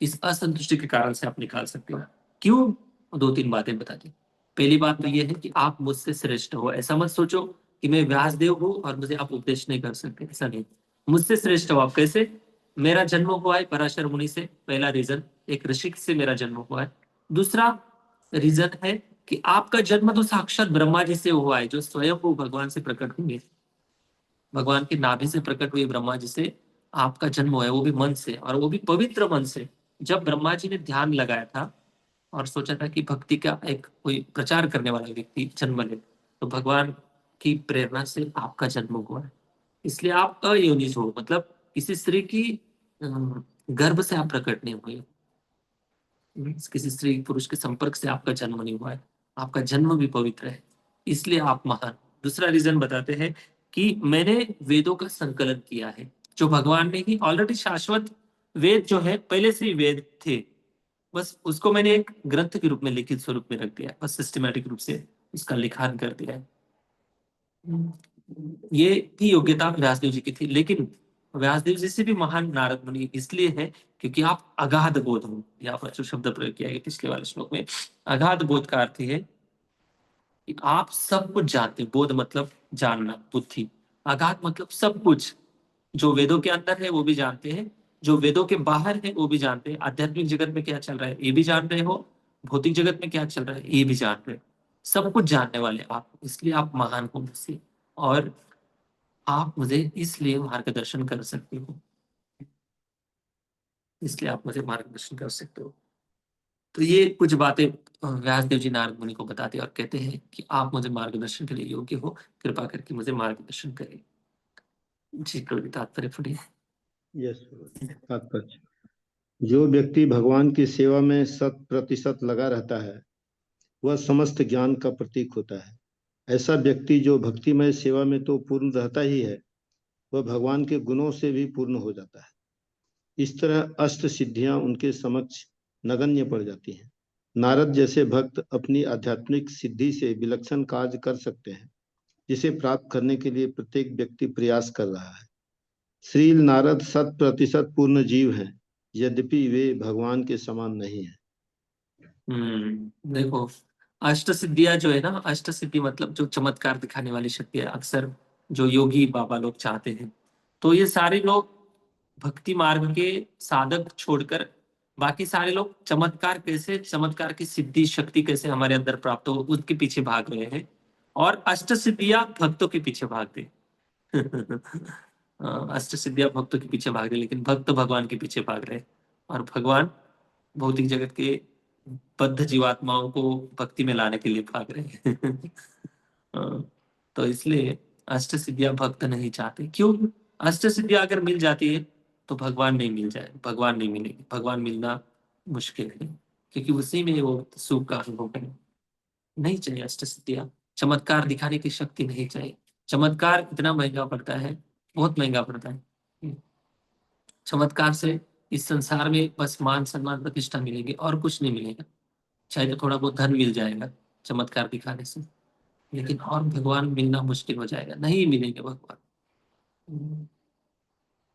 इस असंतुष्टि के कारण से आप निकाल सकते हो। क्यों? दो तीन बातें बता दी। पहली बात तो ये है कि आप मुझसे श्रेष्ठ हो। ऐसा मत सोचो कि मैं व्यासदेव हूँ और मुझे आप उपदेश नहीं कर सकते, ऐसा नहीं। मुझसे श्रेष्ठ हो आप। कैसे? मेरा जन्म हुआ है पराशर मुनि से, पहला रीजन। एक ऋषि से मेरा जन्म हुआ है। दूसरा रीजन है कि आपका जन्म तो साक्षात ब्रह्मा जी से हुआ है, जो स्वयं वो भगवान से प्रकट हुए, भगवान के नाभि से प्रकट हुए ब्रह्मा जी से आपका जन्म हुआ है, वो भी मन से, और वो भी पवित्र मन से। जब ब्रह्मा जी ने ध्यान लगाया था और सोचा था कि भक्ति का एक कोई प्रचार करने वाला व्यक्ति जन्म ले, तो भगवान की प्रेरणा से आपका जन्म हुआ है। इसलिए आप अयोनिज हो, मतलब किसी स्त्री की गर्भ से आप प्रकट नहीं हुए, किसी स्त्री पुरुष के संपर्क से आपका जन्म नहीं हुआ है, आपका जन्म भी पवित्र है, इसलिए आप महान। दूसरा रीजन बताते हैं कि मैंने वेदों का संकलन किया है, जो भगवान ने ही ऑलरेडी शाश्वत वेद जो है पहले से ही वेद थे, बस उसको मैंने एक ग्रंथ के रूप में लिखित स्वरूप में रख दिया, बस सिस्टमैटिक रूप से उसका लिखान कर दिया है। ये भी योग्यता व्यासदेव जी की थी, लेकिन व्यासदेव जी से भी महान नारद मुनि इसलिए है क्योंकि आप अगाध बोध हो। यहाँ पर जो शब्द प्रयोग किया गया पिछले वाले श्लोक में, अगाध बोध का अर्थ है कि आप सब कुछ जानते हैं। बोध मतलब जानना, बुद्धि। अगाध मतलब सब कुछ, जो वेदों के अंदर है वो भी जानते हैं, जो वेदों के बाहर है वो भी जानते हैं। आध्यात्मिक जगत में क्या चल रहा है ये भी जान रहे हो, भौतिक जगत में क्या चल रहा है ये भी जान रहे हो, सब कुछ जानने वाले आप, इसलिए आप महान हो मुझसे, और आप मुझे इसलिए मार्गदर्शन कर सकते हो, इसलिए आप मुझे मार्गदर्शन कर सकते हो। तो ये कुछ बातें व्यासदेव जी नारद मुनि को बताते हैं और कहते हैं कि आप मुझे मार्गदर्शन के लिए योग्य हो, कृपा करके मुझे मार्गदर्शन करें। जी, कोई तात्पर्य पढ़िए। यस, तात्पर्य। जो व्यक्ति भगवान की सेवा में 100% लगा रहता है, वह समस्त ज्ञान का प्रतीक होता है। ऐसा व्यक्ति जो भक्तिमय सेवा में तो पूर्ण रहता ही है, वह भगवान के गुणों से भी पूर्ण हो जाता है। इस तरह अष्ट सिद्धियां उनके समक्ष नगण्य पड़ जाती हैं। नारद जैसे भक्त अपनी आध्यात्मिक सिद्धि से विलक्षण कार्य कर सकते हैं, जिसे प्राप्त करने के लिए प्रत्येक व्यक्ति प्रयास कर रहा है। श्री नारद 100% पूर्ण जीव हैं, यद्यपि वे भगवान के समान नहीं हैं। देखो, अष्ट सिद्धियां जो है ना, अष्ट सिद्धि मतलब जो चमत्कार दिखाने वाली शक्ति है, अक्सर जो योगी बाबा लोग चाहते हैं, तो ये सारे लोग भक्ति मार्ग के साधक छोड़कर बाकी सारे लोग चमत्कार की सिद्धि शक्ति कैसे हमारे अंदर प्राप्त हो उसके पीछे भाग रहे हैं, और अष्ट सिद्धियां भक्तों के पीछे भागते अष्ट सिद्धियां भक्तों के पीछे भाग रहे, लेकिन भक्त भगवान के पीछे भाग रहे, और भगवान भौतिक जगत के बद्ध जीवात्माओं को भक्ति में लाने के लिए भाग रहे हैं। तो इसलिए अष्ट सिद्धियां भक्त नहीं चाहते। क्यों? अष्ट सिद्धियां अगर मिल जाती है तो भगवान नहीं मिल जाए, भगवान नहीं मिलेंगे, भगवान मिलना मुश्किल है, क्योंकि उसी में वो सुख का अनुभव करें। नहीं चाहिए अष्ट सिद्धियां, चमत्कार दिखाने की शक्ति नहीं चाहिए। चमत्कार इतना महंगा पड़ता है, बहुत महंगा पड़ता है। चमत्कार से इस संसार में बस मान सम्मान प्रतिष्ठा मिलेगी और कुछ नहीं मिलेगा। शायद थोड़ा बहुत धन मिल जाएगा चमत्कार दिखाने से, लेकिन और भगवान मिलना मुश्किल हो जाएगा, नहीं मिलेंगे भगवान।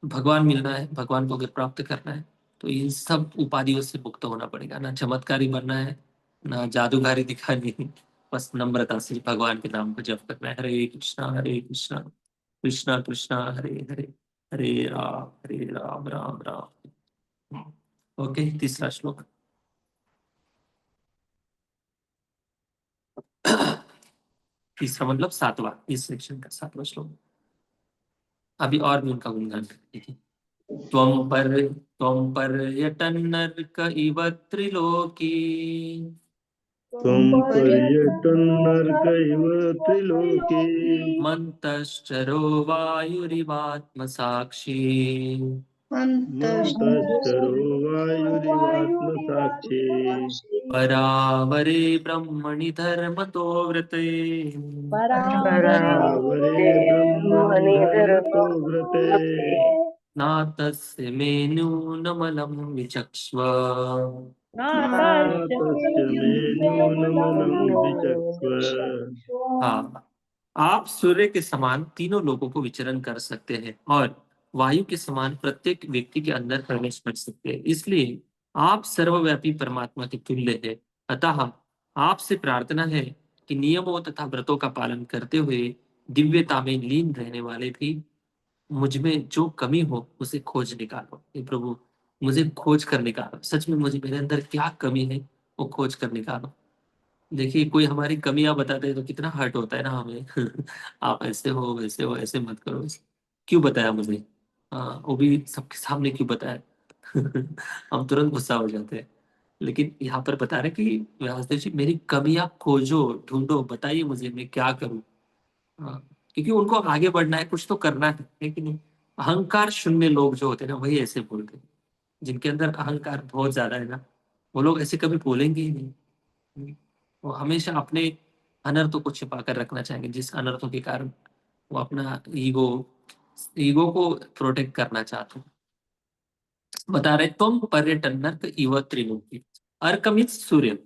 भगवान मिलना है, भगवान को अगर प्राप्त करना है तो इन सब उपाधियों से मुक्त होना पड़ेगा। ना चमत्कारी बनना है, ना जादूगारी दिखानी है, बस नम्रता से भगवान के नाम को जप करना है। हरे कृष्णा कृष्णा कृष्णा हरे हरे, हरे राम राम राम। ओके, तीसरा श्लोक। तीसरा मतलब सातवां, इस सेक्शन का सातवां श्लोक। अभी और भी उनका गुणगान करेंगे। त्वं पर्यटन्नर्क इव त्रिलोकी, त्वं पर्यटन्नर्क इव त्रिलोके, मन्तश्चरो वायुरिवात्मसाक्षी, मन्तश्चरो वायुरिवात्मसाक्षी, परावरे ब्रह्मणि धर्मतो व्रते, परावरे ब्रह्मणि धर्मतो व्रते, नातस्य मे न्यूनमलं विचक्ष्व, नातस्य मे न्यूनमलं विचक्ष्व। हाँ, आप सूर्य के समान तीनों लोगों को विचरण कर सकते हैं और वायु के समान प्रत्येक व्यक्ति के अंदर प्रवेश कर सकते हैं, इसलिए आप सर्वव्यापी परमात्मा के तुल्य है। अतः आपसे प्रार्थना है कि नियमों तथा व्रतों का पालन करते हुए दिव्यता में लीन रहने वाले भी मुझ में जो कमी हो उसे खोज निकालो। हे प्रभु, मुझे खोज कर निकालो, सच में मुझे मेरे अंदर क्या कमी है वो खोज कर निकालो। देखिए, कोई हमारी कमियां बताते हैं तो कितना हर्ट होता है ना हमें। आप ऐसे हो, वैसे हो, ऐसे मत करो, क्यों बताया मुझे? हाँ, वो भी सबके सामने क्यों बताया? हम तुरंत गुस्सा हो जाते हैं। लेकिन यहाँ पर बता रहे कि व्यासदेव जी मेरी कमियां खोजो, ढूंढो, बताइए मुझे मैं क्या करूं। हाँ, क्योंकि उनको आगे बढ़ना है, कुछ तो करना है कि नहीं। अहंकार शून्य लोग जो होते हैं ना, वही ऐसे बोलते हैं। जिनके अंदर अहंकार बहुत ज्यादा है ना, वो लोग ऐसे कभी बोलेंगे ही नहीं। वो हमेशा अपने अनर्थों को छिपा कर रखना चाहेंगे, जिस अनर्थों के कारण वो अपना ईगो ईगो को प्रोटेक्ट करना चाहते हैं। बता रहे तुम पर्यटन नर्क इव त्रिलोकी। अर्क मीन्स सूर्य,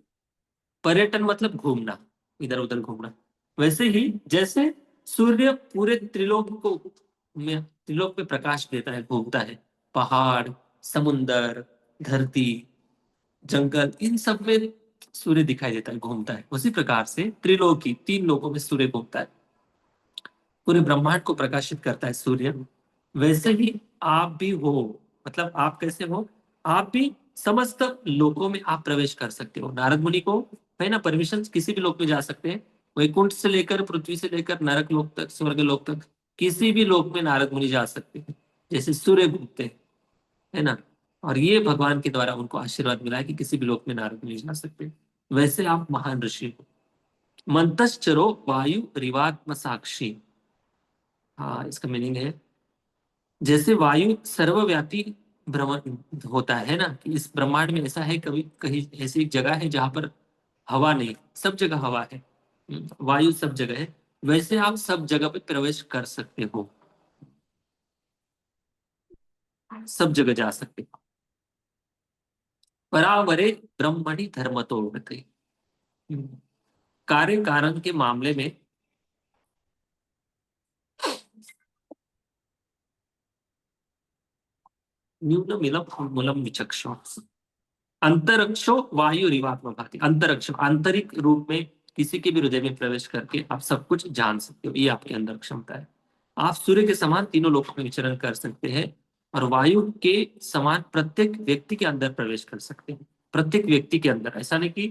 पर्यटन मतलब घूमना, इधर उधर घूमना। वैसे ही जैसे सूर्य पूरे त्रिलोक में प्रकाश देता है, घूमता है, पहाड़, समुन्दर, धरती, जंगल, इन सब में सूर्य दिखाई देता है, घूमता है। उसी प्रकार से त्रिलोकी, तीन लोकों में सूर्य घूमता है, पूरे ब्रह्मांड को प्रकाशित करता है सूर्य। वैसे ही आप भी हो, मतलब आप कैसे हो? आप भी समस्त लोकों में आप प्रवेश कर सकते हो। नारद मुनि को है ना परमिशन, किसी भी लोक में जा सकते हैं। वैकुंठ से लेकर, पृथ्वी से लेकर नरक लोक तक, स्वर्ग लोक तक, किसी भी लोक में नारद मुनि जा सकते हैं, जैसे सूर्य घूमते हैं, है ना। और ये भगवान के द्वारा उनको आशीर्वाद मिला है कि किसी भी लोक में नारद मुनि जा सकते हैं। वैसे आप महान ऋषि हो। मंतश्चरो वायु रिवात्म साक्षी। हाँ, इसका मीनिंग है जैसे वायु सर्वव्यापी भ्रमण होता है ना, कि इस ब्रह्मांड में ऐसा है, कभी कहीं ऐसी एक जगह है जहां पर हवा नहीं, सब जगह हवा है। वायु सब जगह है, वैसे आप सब जगह पे प्रवेश कर सकते हो, सब जगह जा सकते हो। परावरे ब्रह्मणि धर्मतो गते। कार्य कारण के मामले में न्यूनमिलम मूलम विचक्षण। अंतरिक्षो वायु रिवात्म भाति। अंतरिक्ष आंतरिक रूप में किसी के भी हृदय में प्रवेश करके आप सब कुछ जान सकते हो, ये आपके अंदर क्षमता है। आप सूर्य के समान तीनों लोकों में विचरण कर सकते हैं और वायु के समान प्रत्येक व्यक्ति के अंदर प्रवेश कर सकते हैं। प्रत्येक व्यक्ति के अंदर, ऐसा नहीं कि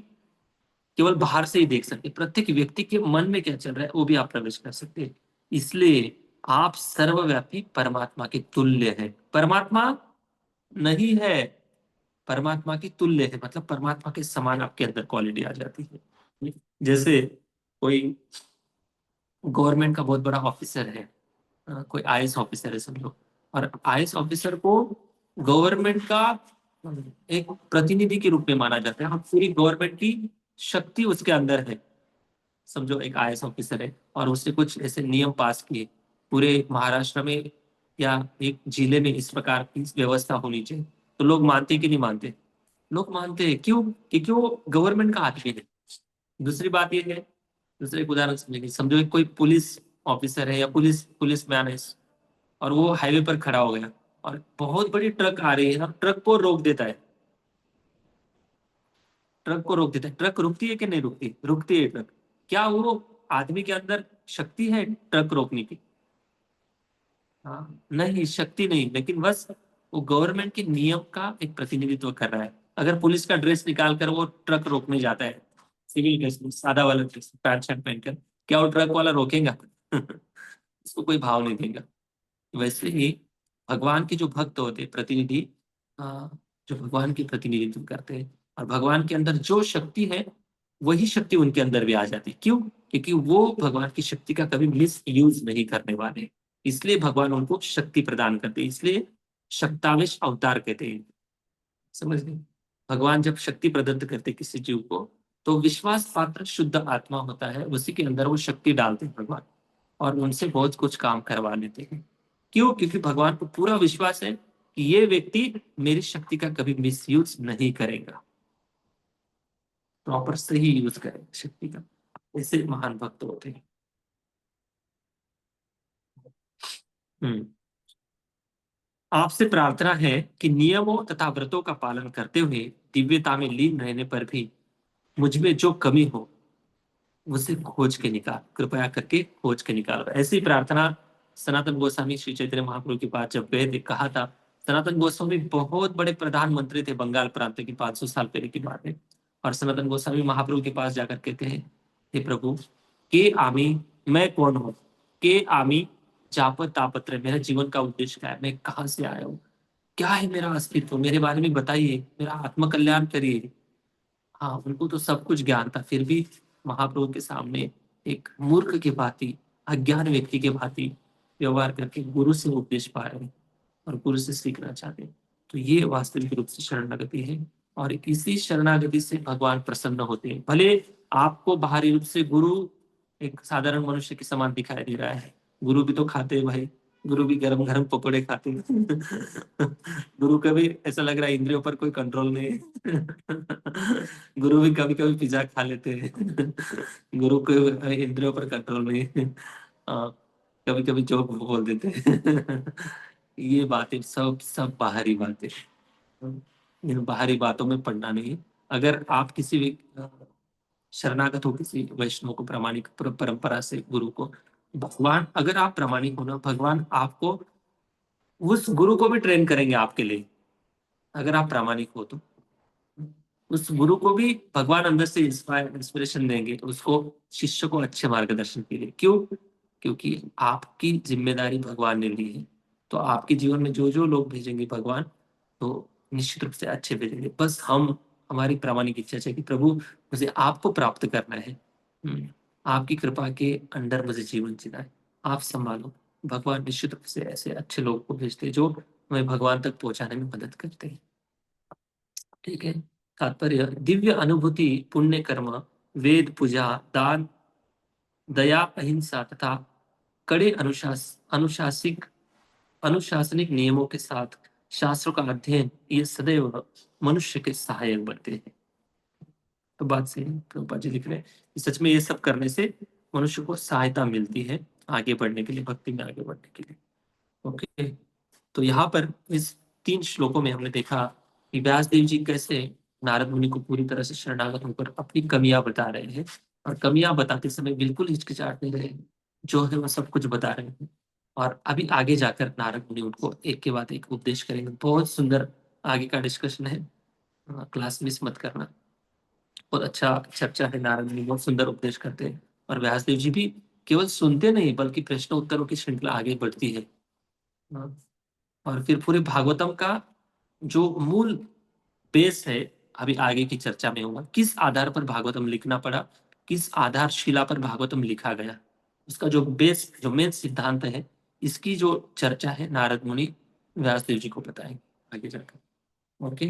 केवल बाहर से ही देख सकते, प्रत्येक व्यक्ति के मन में क्या चल रहा है वो भी आप प्रवेश कर सकते हैं। इसलिए आप सर्वव्यापी परमात्मा के तुल्य है। परमात्मा नहीं है, परमात्मा की तुल्य है, मतलब परमात्मा के समान आपके अंदर क्वालिटी आ जाती है। जैसे कोई गवर्नमेंट का बहुत बड़ा ऑफिसर है, कोई आईएएस ऑफिसर है समझो, और आईएएस ऑफिसर को गवर्नमेंट का एक प्रतिनिधि के रूप में माना जाता है। हम पूरी गवर्नमेंट की शक्ति उसके अंदर है। समझो एक आईएएस ऑफिसर है और उसने कुछ ऐसे नियम पास किए, पूरे महाराष्ट्र में या एक जिले में इस प्रकार की व्यवस्था होनी चाहिए, तो लोग मानते कि नहीं मानते? लोग मानते हैं। क्यों? क्योंकि वो गवर्नमेंट का आदमी है। दूसरी बात ये है, दूसरे एक उदाहरण समझेंगे। समझो एक कोई पुलिस ऑफिसर है या पुलिस मैन है और वो हाईवे पर खड़ा हो गया और बहुत बड़ी ट्रक आ रही है ना, ट्रक को रोक देता है। ट्रक को रोक देता है। ट्रक रुकती है कि नहीं रुकती? रुकती है ट्रक। क्या वो आदमी के अंदर शक्ति है ट्रक रोकने की? हाँ, नहीं, शक्ति नहीं, लेकिन बस वो गवर्नमेंट के नियम का एक प्रतिनिधित्व कर रहा है। अगर पुलिस का ड्रेस निकाल कर वो ट्रक रोकने जाता है, सिविल ड्रेस में, सादा वाला ड्रेस, पैंट शर्ट पहनकर, क्या वो ट्रक वाला रोकेगा? उसको कोई भाव नहीं देगा। वैसे ही भगवान के जो भक्त होते हैं, प्रतिनिधि, जो भगवान की प्रतिनिधित्व करते हैं, और भगवान के अंदर जो शक्ति है वही शक्ति उनके अंदर भी आ जाती है। क्यों? क्योंकि वो भगवान की शक्ति का कभी मिस यूज नहीं करने वाले, इसलिए भगवान उनको शक्ति प्रदान करते हैं। इसलिए शक्तावेश अवतार कहते हैं। समझ गए? भगवान जब शक्ति प्रदत्त करते किसी जीव को, तो विश्वास पात्र शुद्ध आत्मा होता है, उसी के अंदर वो शक्ति डालते हैं भगवान, और उनसे बहुत कुछ काम करवा लेते हैं। क्यों? क्योंकि भगवान को पूरा विश्वास है कि ये व्यक्ति मेरी शक्ति का कभी मिसयूज नहीं करेगा, प्रॉपर सही यूज करेगा शक्ति का। ऐसे महान भक्त होते हैं। आपसे प्रार्थना है कि नियमों तथा व्रतों का पालन करते हुए दिव्यता में लीन रहने पर भी मुझ में जो कमी हो उसे खोज के निकाल, कृपया करके खोज के निकालो। ऐसी प्रार्थना सनातन गोस्वामी श्री चैतन्य महाप्रभु के पास जब गए थे, कहा था। सनातन गोस्वामी बहुत बड़े प्रधानमंत्री थे बंगाल प्रांत की, 500 साल पहले की बात है। और सनातन गोस्वामी महाप्रभु के पास जाकर कहते हैं, हे प्रभु, के आमी, मैं कौन हूँ? के आमी जापत तापत्र, मेरा जीवन का उद्देश्य क्या है, मैं कहाँ से आया हूँ, क्या है मेरा अस्तित्व, मेरे बारे में बताइए, मेरा आत्मकल्याण करिए। हाँ, उनको तो सब कुछ ज्ञान था, फिर भी महाप्रभु के सामने एक मूर्ख की भांति, अज्ञान व्यक्ति के भांति व्यवहार करके गुरु से उपदेश पा रहे हैं और गुरु से सीखना चाहते हैं। तो ये वास्तविक रूप से शरणागति है, और इसी शरणागति से भगवान प्रसन्न होते हैं। भले आपको बाहरी रूप से गुरु एक साधारण मनुष्य के समान दिखाई दे रहा है, गुरु भी तो खाते हैं भाई, गुरु भी गरम गरम पकौड़े खाते हैं। गुरु का भी ऐसा लग रहा है इंद्रियों पर कोई कंट्रोल नहीं है। गुरु भी कभी कभी पिज्जा खा लेते हैं। गुरु को इंद्रियों पर कंट्रोल नहीं है, कभी कभी जोक बोल देते हैं। ये बातें सब सब बाहरी बातें, इन बाहरी बातों में पड़ना नहीं। अगर आप किसी भी शरणागत हो किसी वैष्णव को, प्रामाणिक परंपरा से गुरु को, भगवान, अगर आप प्रामाणिक हो ना, भगवान आपको उस गुरु को भी ट्रेन करेंगे आपके लिए। अगर आप प्रामाणिक हो तो उस गुरु को भी भगवान अंदर से इंस्पिरेशन देंगे, तो उसको, शिष्य को अच्छे मार्गदर्शन के लिए। क्यों? क्योंकि आपकी जिम्मेदारी भगवान ने ली है, तो आपके जीवन में जो जो लोग भेजेंगे भगवान, तो निश्चित रूप से अच्छे भेजेंगे। बस हमारी प्रामाणिक इच्छा है कि प्रभु, मुझे आपको प्राप्त करना है, आपकी कृपा के अंदर मुझे जीवन जीना है, आप संभालो। भगवान निश्चित रूप से ऐसे अच्छे लोगों को भेजते हैं जो हमें भगवान तक पहुंचाने में मदद करते हैं। ठीक है। तात्पर्य, दिव्य अनुभूति, पुण्य कर्म, वेद, पूजा, दान, दया, अहिंसा तथा कड़े अनुशासनिक नियमों के साथ शास्त्रों का अध्ययन ये सदैव मनुष्य के सहायक बनते हैं। तो बात सही है, प्रभुपाद जी लिख रहे हैं कि सच में ये सब करने से मनुष्य को सहायता मिलती है आगे बढ़ने के लिए, भक्ति में आगे बढ़ने के लिए। ओके, तो यहाँ पर इस 3 श्लोकों में हमने देखा कि व्यासदेव जी कैसे नारद मुनि को पूरी तरह से शरणागत होकर अपनी कमियां बता रहे हैं, और कमियां बताते समय बिल्कुल हिचकिचाहट नहीं रहे, जो है वो सब कुछ बता रहे हैं। और अभी आगे जाकर नारद मुनि उनको एक के बाद एक उपदेश करेंगे। बहुत सुंदर आगे का डिस्कशन है, क्लास मिस मत करना। बहुत अच्छा चर्चा है, नारद मुनि बहुत सुंदर उपदेश करते हैं, और व्यासदेव जी भी केवल सुनते नहीं बल्कि प्रश्न उत्तरों की श्रृंखला आगे बढ़ती है। और फिर पूरे भागवतम का जो मूल बेस है, अभी आगे की चर्चा में होगा, किस आधार पर भागवतम लिखना पड़ा, किस आधारशिला पर भागवतम लिखा गया, उसका जो बेस, जो मेन सिद्धांत है, इसकी जो चर्चा है नारद मुनि व्यासदेव जी को बताएंगे आगे जाकर। ओके,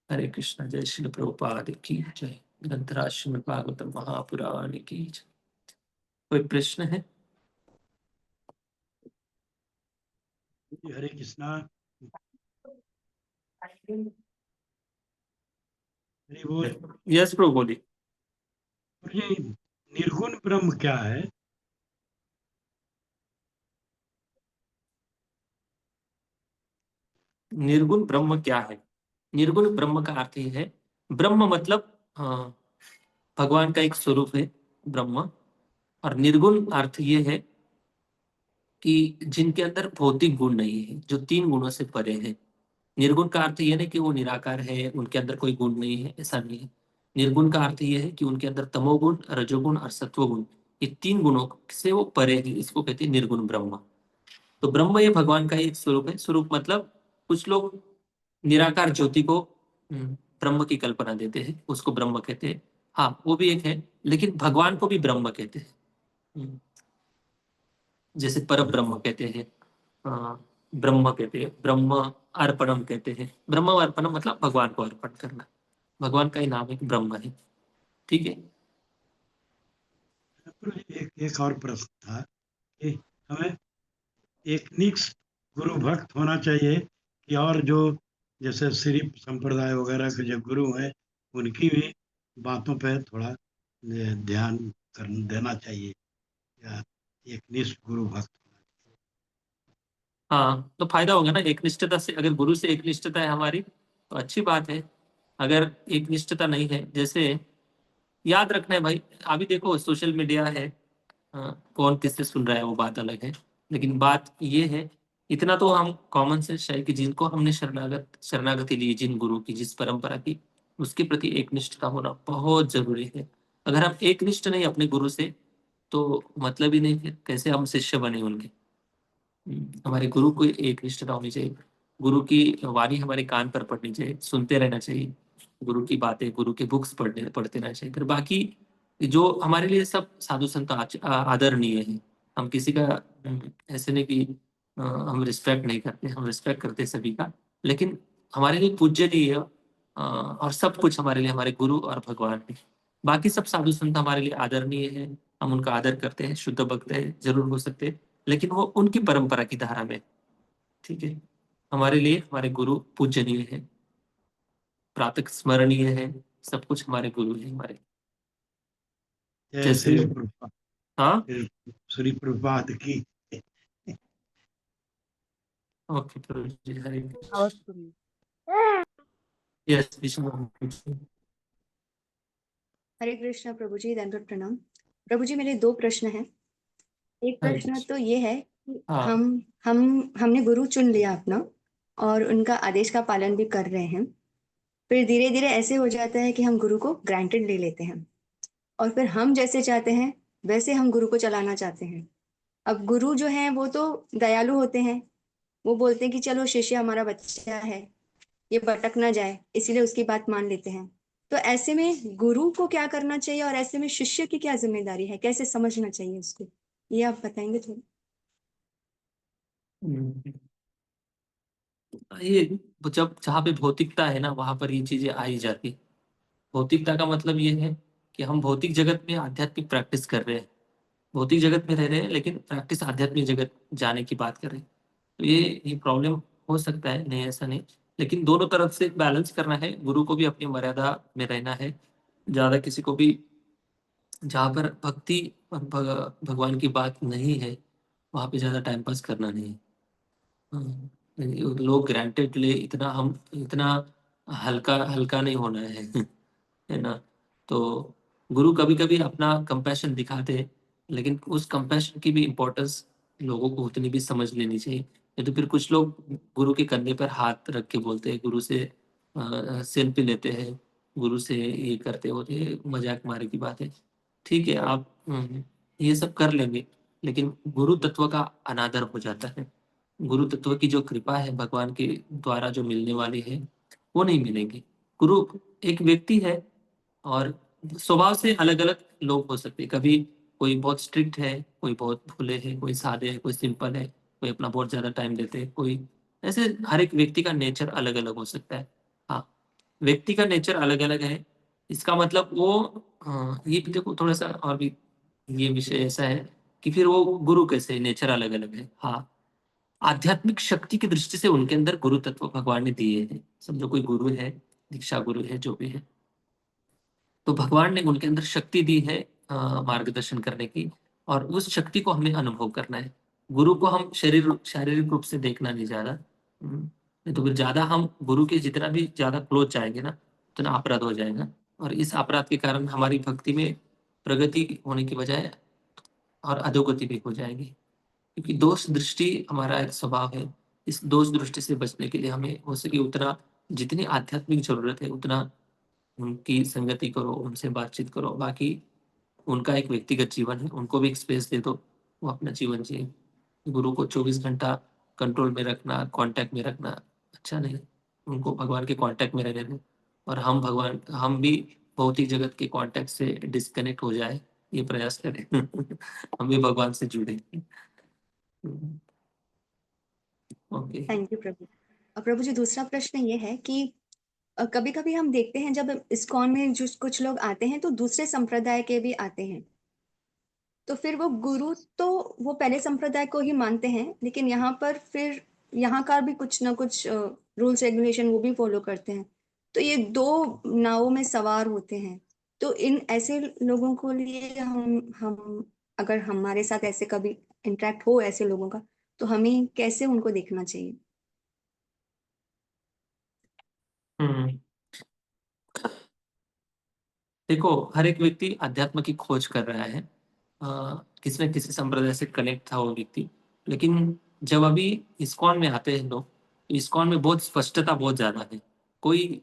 हरे कृष्णा। जय श्री प्रभुपाद की जय। ग्रंथराज श्रीमद् भागवतम महापुराण की जय। कोई प्रश्न है? हरे कृष्णा। हरि बोल। यस प्रभु बोलिए। ये निर्गुण ब्रह्म क्या है? निर्गुण ब्रह्म क्या है? निर्गुण ब्रह्म का अर्थ ये है, ब्रह्म मतलब भगवान का एक स्वरूप है ब्रह्म, और निर्गुण अर्थ ये है कि जिनके अंदर भौतिक गुण नहीं है, जो 3 गुणों से परे है। निर्गुण का अर्थ ये नहीं कि वो निराकार है, उनके अंदर कोई गुण नहीं है, ऐसा नहीं है। निर्गुण का अर्थ ये है कि उनके अंदर तमोगुण, रजोगुण और सत्वगुण, ये 3 गुणों से वो परे है, इसको कहते हैं निर्गुण ब्रह्म। तो ब्रह्म ये भगवान का एक स्वरूप है। स्वरूप मतलब कुछ लोग निराकार ज्योति को ब्रह्म की कल्पना देते हैं, उसको ब्रह्म कहते हैं। हाँ, वो भी एक है, लेकिन भगवान को भी ब्रह्म कहते हैं। जैसे पर ब्रह्म कहते हैं, ब्रह्म कहते हैं, ब्रह्म अर्पणम कहते हैं। ब्रह्म अर्पणम मतलब भगवान को अर्पण करना, भगवान का ही नाम एक ब्रह्म है। ठीक है। एक और प्रश्न था कि हमें एक निष्ठ गुरु भक्त होना चाहिए कि और जो जैसे श्री संप्रदाय वगैरह के जो गुरु हैं उनकी भी बातों पे थोड़ा ध्यान देना चाहिए, या एक निष्ठ गुरु भक्त होना चाहिए? हाँ, तो फायदा होगा ना एक निष्ठता से। अगर गुरु से एक निष्ठता है हमारी तो अच्छी बात है। अगर एक निष्ठता नहीं है, जैसे याद रखना है भाई, अभी देखो सोशल मीडिया है, कौन किससे सुन रहा है वो बात अलग है, लेकिन बात ये है, इतना तो हम कॉमन सेंस है कि जिनको हमने शरणागति ली, जिन गुरु की, जिस परंपरा की, उसके प्रति एक निष्ठता होना बहुत जरूरी है। अगर हम एक निष्ठ नहीं अपने गुरु से, तो मतलब ही नहीं, फिर कैसे हम शिष्य बने उनके। हमारे गुरु को एक निष्ठता होनी चाहिए, गुरु की वाणी हमारे कान पर पड़नी चाहिए, सुनते रहना चाहिए, गुरु की बातें, गुरु के बुक्स पढ़ते रहना चाहिए। फिर बाकी जो हमारे लिए सब साधु संत आदरणीय है। हम किसी का ऐसे नहीं कि हम रिस्पेक्ट नहीं करते, हम रिस्पेक्ट करते सभी का, लेकिन हमारे लिए पूज्यनीय और सब कुछ हमारे लिए हमारे गुरु और भगवान है। बाकी सब साधु संत हमारे लिए आदरणीय है, हम उनका आदर करते हैं, शुद्ध भक्त है जरूर हो सकते हैं, लेकिन वो उनकी परंपरा की धारा में। ठीक है। हमारे लिए हमारे गुरु पूजनीय है, प्रातः स्मरणीय है, सब कुछ हमारे गुरु है हमारे। जय जैसे श्री प्रभुपाद। हाँ, श्री प्रभुपाद की। ओके प्रभु जी, हरे आवाज सुनिए। यस विष्णु। हरे कृष्णा प्रभु जी, दंडवत प्रणाम। प्रभु जी, मेरे 2 प्रश्न हैं। एक हरे प्रश्न कृष्ण। तो ये है कि हाँ। हमने गुरु चुन लिया अपना और उनका आदेश का पालन भी कर रहे हैं। फिर धीरे धीरे ऐसे हो जाता है कि हम गुरु को ग्रांटेड ले लेते हैं और फिर हम जैसे चाहते हैं वैसे हम गुरु को चलाना चाहते हैं। अब गुरु जो है वो तो दयालु होते हैं, वो बोलते हैं कि चलो शिष्य हमारा बच्चा है, ये भटक ना जाए, इसीलिए उसकी बात मान लेते हैं। तो ऐसे में गुरु को क्या करना चाहिए और ऐसे में शिष्य की क्या जिम्मेदारी है, कैसे समझना चाहिए उसको, ये आप बताएंगे थोड़ा? ये जब जहाँ पे भौतिकता है ना, वहां पर ये चीजें आ ही जाती। भौतिकता का मतलब ये है कि हम भौतिक जगत में आध्यात्मिक प्रैक्टिस कर रहे हैं, भौतिक जगत में रह रहे हैं, लेकिन प्रैक्टिस आध्यात्मिक जगत जाने की बात कर रहे हैं। तो ये प्रॉब्लम हो सकता है, नहीं ऐसा नहीं, लेकिन दोनों तरफ से बैलेंस करना है। गुरु को भी अपनी मर्यादा में रहना है, ज्यादा किसी को भी, जहाँ पर भक्ति और भगवान की बात नहीं है वहां पे ज्यादा टाइम पास करना नहीं है। लोग ग्रांटेड ले, इतना हम इतना हल्का हल्का नहीं होना है है ना। तो गुरु कभी कभी अपना कंपैशन दिखाते हैं, लेकिन उस कंपैशन की भी इम्पोर्टेंस लोगों को उतनी भी समझ लेनी चाहिए। नहीं तो फिर कुछ लोग गुरु के कंधे पर हाथ रख के बोलते हैं, गुरु से सेल्फी लेते हैं, गुरु से ये करते होते, मजाक मारे की बात है। ठीक है, आप ये सब कर लेंगे, लेकिन गुरु तत्व का अनादर हो जाता है। गुरु तत्व की जो कृपा है भगवान के द्वारा जो मिलने वाली है, वो नहीं मिलेगी। गुरु एक व्यक्ति है, और स्वभाव से अलग अलग लोग हो सकते हैं। कभी कोई बहुत स्ट्रिक्ट है, कोई बहुत भोले है, कोई सादे है, कोई सिंपल है, कोई अपना बहुत ज्यादा टाइम देते हैं, कोई ऐसे। हर एक व्यक्ति का नेचर अलग अलग हो सकता है। हाँ, व्यक्ति का नेचर अलग अलग है, इसका मतलब वो, ये भी देखो थोड़ा सा और भी, ये विषय ऐसा है कि फिर वो गुरु कैसे नेचर अलग अलग है। हाँ, आध्यात्मिक शक्ति की दृष्टि से उनके अंदर गुरु तत्व भगवान ने दिए हैं। समझो कोई गुरु है, दीक्षा गुरु है, जो भी है, तो भगवान ने उनके अंदर शक्ति दी है मार्गदर्शन करने की, और उस शक्ति को हमें अनुभव करना है। गुरु को हम शारीरिक रूप से देखना नहीं ज्यादा। नहीं तो फिर ज्यादा हम गुरु के जितना भी ज्यादा क्लोज जाएंगे ना, उतना अपराध हो जाएगा, और इस अपराध के कारण हमारी भक्ति में प्रगति होने की बजाय और अधोगति भी हो जाएगी। क्योंकि दोष दृष्टि हमारा एक स्वभाव है। इस दोष दृष्टि से बचने के लिए हमें हो सके उतना, जितनी आध्यात्मिक जरूरत है उतना उनकी संगति करो, उनसे बातचीत करो। बाकी उनका एक व्यक्तिगत जीवन है, उनको भी एक स्पेस दे दो, वो अपना जीवन जिए। गुरु को 24 घंटा कंट्रोल में रखना, कांटेक्ट में रखना अच्छा नहीं। उनको भगवान के कांटेक्ट में रहने दो, और हम भी भौतिक जगत के कांटेक्ट से डिस्कनेक्ट हो जाए, ये प्रयास करें हम भी भगवान से जुड़े। ओके। थैंक यू प्रभु। और प्रभु जी, दूसरा प्रश्न ये है कि कभी कभी हम देखते हैं जब इस्कॉन में जो कुछ लोग आते हैं तो दूसरे संप्रदाय के भी आते हैं, तो फिर वो गुरु तो वो पहले संप्रदाय को ही मानते हैं, लेकिन यहाँ पर फिर यहाँ का भी कुछ ना कुछ रूल्स रेगुलेशन वो भी फॉलो करते हैं। तो ये दो नावों में सवार होते हैं। तो इन ऐसे लोगों को लिए हम अगर हमारे साथ ऐसे कभी इंटरेक्ट हो ऐसे लोगों का, तो हमें कैसे उनको देखना चाहिए? हम्म देखो, हर एक व्यक्ति अध्यात्म की खोज कर रहा है, किसी न किसी संप्रदाय से कनेक्ट था वो व्यक्ति। लेकिन जब अभी इस्कॉन में आते हैं लोग, तो इस्कॉन में बहुत स्पष्टता बहुत ज्यादा है। कोई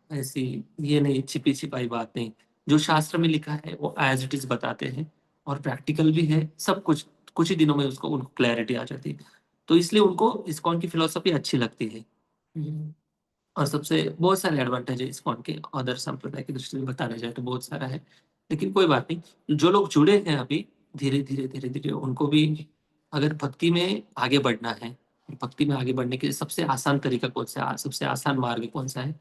ऐसी ये नहीं, छिपी छिपाई बात नहीं। जो शास्त्र में लिखा है वो एज इट इज बताते हैं, और प्रैक्टिकल भी है सब कुछ। कुछ ही दिनों में उसको उनको क्लैरिटी आ जाती है। तो इसलिए उनको इस्कॉन की फिलोसफी अच्छी लगती है। और सबसे बहुत सारे एडवांटेज है इस्कॉन के, अदर संप्रदाय की दृष्टि से बताने जाए तो बहुत सारा है। लेकिन कोई बात नहीं, जो लोग जुड़े हैं अभी, धीरे धीरे उनको भी, अगर भक्ति में आगे बढ़ना है, भक्ति में आगे बढ़ने के लिए सबसे आसान तरीका कौन सा है, सबसे आसान मार्ग कौन सा है,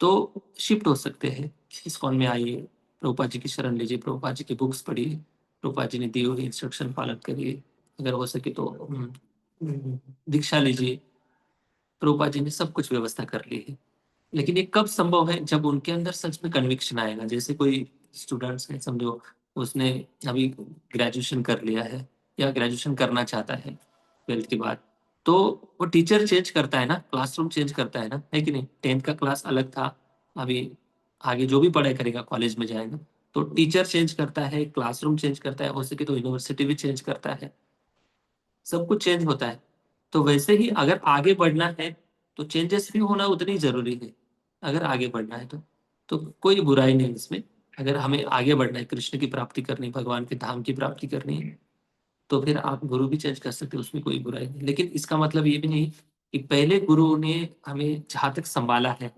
तो शिफ्ट हो सकते हैं। इस्कॉन में आइए, प्रभुपाद जी की शरण लीजिए, प्रभुपाद जी की बुक्स पढ़िए, प्रभुपाद जी ने दिए हुए इंस्ट्रक्शन पालन करिए। अगर हो सके तो दीक्षा लीजिए। प्रभुपाद जी ने सब कुछ व्यवस्था कर ली है। लेकिन ये कब संभव है, जब उनके अंदर सच में कन्विक्शन आएगा। जैसे कोई स्टूडेंट्स है, समझो उसने अभी ग्रेजुएशन कर लिया है, या ग्रेजुएशन करना चाहता है 12th के बाद, तो वो टीचर चेंज करता है ना, क्लासरूम चेंज करता है ना, है कि नहीं। 10th का क्लास अलग था, अभी आगे जो भी पढ़ाई करेगा कॉलेज में जाएगा, तो टीचर चेंज करता है, क्लासरूम चेंज करता है, हो सके तो यूनिवर्सिटी भी चेंज करता है, सब कुछ चेंज होता है। तो वैसे ही अगर आगे बढ़ना है, तो चेंजेस भी होना उतनी जरूरी है। अगर आगे बढ़ना है तो कोई बुराई नहीं इसमें। अगर हमें आगे बढ़ना है, कृष्ण की प्राप्ति करनी, भगवान के धाम की प्राप्ति करनी है, तो फिर आप गुरु भी चेंज कर सकते हो, उसमें कोई बुराई नहीं। लेकिन इसका मतलब ये भी नहीं कि पहले गुरु ने हमें जहां तक संभाला है,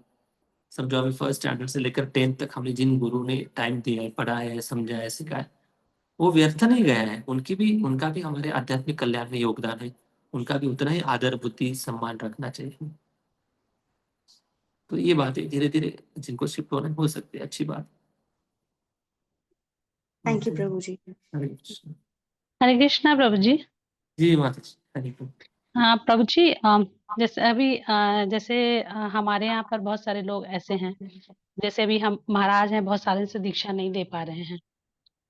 समझो हमें फर्स्ट स्टैंडर्ड से लेकर 10th तक, हमने जिन गुरु ने टाइम दिया है, पढ़ाया है, समझाया है, सिखाया है, वो व्यर्थ नहीं गया है। उनका भी हमारे आध्यात्मिक कल्याण में योगदान है। उनका भी उतना ही आदर, बुद्धि, सम्मान रखना चाहिए। तो ये बात है, धीरे धीरे जिनको शिफ्ट होना हो सकते हैं, अच्छी बात। थैंक यू प्रभु जी। हरे कृष्ण। हरे कृष्णा प्रभु जी। जी माता जी, हरे कृष्ण। हाँ प्रभु जी, जैसे अभी जैसे हमारे यहाँ पर बहुत सारे लोग ऐसे हैं, जैसे अभी हम महाराज हैं, बहुत सालों से दीक्षा नहीं दे पा रहे हैं।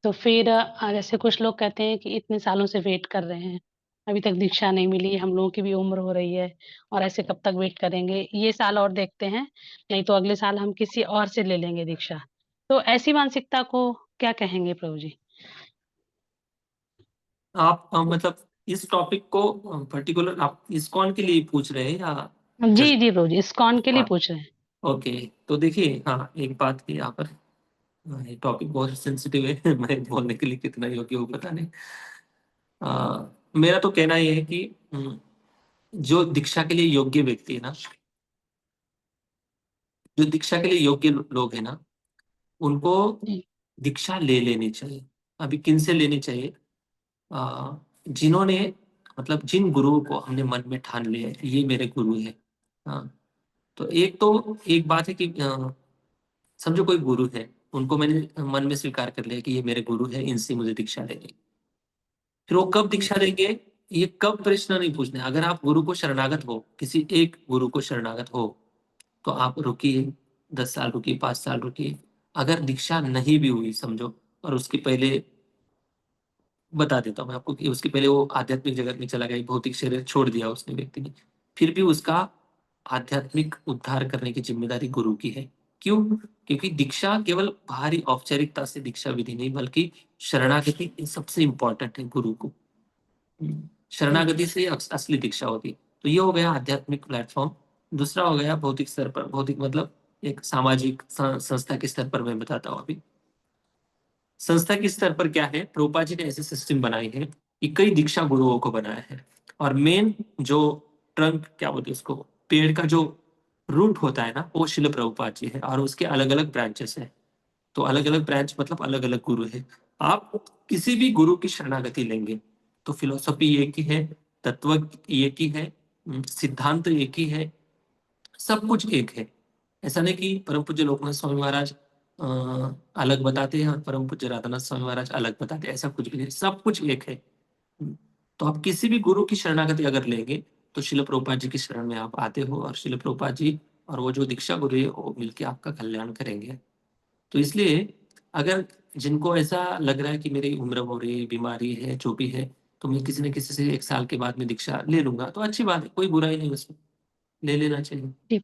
तो फिर जैसे कुछ लोग कहते हैं कि इतने सालों से वेट कर रहे हैं, अभी तक दीक्षा नहीं मिली, हम लोगों की भी उम्र हो रही है और ऐसे कब तक वेट करेंगे, ये साल और देखते हैं, नहीं तो अगले साल हम किसी और से ले लेंगे दीक्षा। तो ऐसी मानसिकता को क्या कहेंगे प्रभु जी? आप मतलब इस टॉपिक को पर्टिकुलर आप इस्कॉन के लिए पूछ रहे हैं या जी जी प्रभु जी, इस्कॉन के लिए हाँ। पूछ रहे हैं। ओके, तो देखिए, हाँ, एक बात की यहाँ पर, ये टॉपिक बहुत सेंसिटिव है मैं बोलने के लिए कितना योग्य हूँ पता नहीं। मेरा तो कहना ये है कि जो दीक्षा के लिए योग्य व्यक्ति है ना, जो दीक्षा के लिए योग्य लोग हैं ना, उनको जी दीक्षा ले लेनी चाहिए। अभी किन से लेनी चाहिए? जिन्होंने मतलब जिन गुरुओं को हमने मन में ठान लिया है ये मेरे गुरु है। हाँ, तो एक बात है कि समझो कोई गुरु है, उनको मैंने मन में स्वीकार कर लिया कि ये मेरे गुरु है, इनसे मुझे दीक्षा लेनी। फिर वो कब दीक्षा देंगे, ये कब प्रश्न नहीं पूछने। अगर आप गुरु को शरणागत हो, किसी एक गुरु को शरणागत हो, तो आप रुकिए, 10 साल रुकिए, 5 साल रुकिए। अगर दीक्षा नहीं भी हुई समझो, और उसके पहले बता देता हूँ मैं आपको कि उसके पहले वो आध्यात्मिक जगत में चला गया, भौतिक शरीर छोड़ दिया उसने व्यक्ति ने, फिर भी उसका आध्यात्मिक उद्धार करने की जिम्मेदारी गुरु की है। क्यों? क्योंकि दीक्षा केवल बाहरी औपचारिकता से दीक्षा विधि नहीं, बल्कि शरणागति सबसे इंपॉर्टेंट है गुरु को। शरणागति से असली दीक्षा होती है। तो ये हो गया आध्यात्मिक प्लेटफॉर्म। दूसरा हो गया भौतिक स्तर पर, भौतिक मतलब एक सामाजिक संस्था के स्तर पर मैं बताता हूँ। अभी संस्था के स्तर पर क्या है, प्रभुपाद जी ने ऐसे सिस्टम बनाई है कि कई दीक्षा गुरुओं को बनाया है, और मेन जो ट्रंक क्या बोलते हैं उसको, पेड़ का जो रूट होता है ना, वो शिल प्रभुपाद जी है, और उसके अलग अलग ब्रांचेस है। तो अलग अलग ब्रांच मतलब अलग अलग गुरु है। आप किसी भी गुरु की शरणागति लेंगे तो फिलोसफी एक ही है, तत्व एक ही है, सिद्धांत एक ही है, सब कुछ एक है। ऐसा नहीं कि परम पूज्य लोकनाथ स्वामी महाराज अलग बताते हैं और परम पूज्य राधानाथ स्वामी महाराज अलग बताते हैं, ऐसा कुछ भी नहीं, सब कुछ एक है। तो आप किसी भी गुरु की शरणागति अगर लेंगे तो शिल प्रभुपाद जी की शरण में आप आते हो, और शिल प्रभुपाद जी और वो जो दीक्षा गुरु है वो मिलके आपका कल्याण करेंगे। तो इसलिए अगर जिनको ऐसा लग रहा है कि मेरी उम्र हो रही है, बीमारी है, जो भी है, तो मैं किसी न किसी से 1 साल के बाद में दीक्षा ले लूंगा, तो अच्छी बात है, कोई बुराई नहीं उसमें, ले लेना चाहिए, जी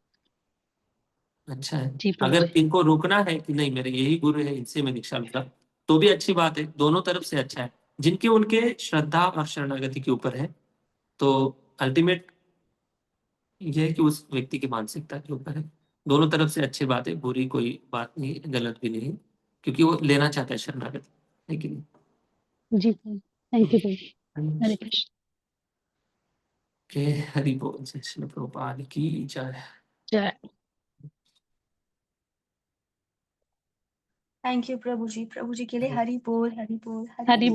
अच्छा है। जी प्रभु अगर जी। इनको रोकना है कि नहीं मेरे यही गुरु है, इनसे मैं दीक्षा लूंगा, तो भी अच्छी बात है, दोनों तरफ से अच्छा है। जिनके उनके श्रद्धा और शरणागति के ऊपर है, तो अल्टीमेट ये है कि उस व्यक्ति की मानसिकता के ऊपर है। दोनों तरफ से अच्छी बात है, बुरी कोई बात नहीं, गलत भी नहीं, क्योंकि वो लेना चाहता है शरणागति, है कि नहीं? जी थैंक यू प्रभु। हरे कृष्ण। के हरि बोल, जय श्री प्रभुपाद की जय। जय। थैंक यू प्रभु जी के लिए हरि बोल हरि बोल हरि हरि बोल।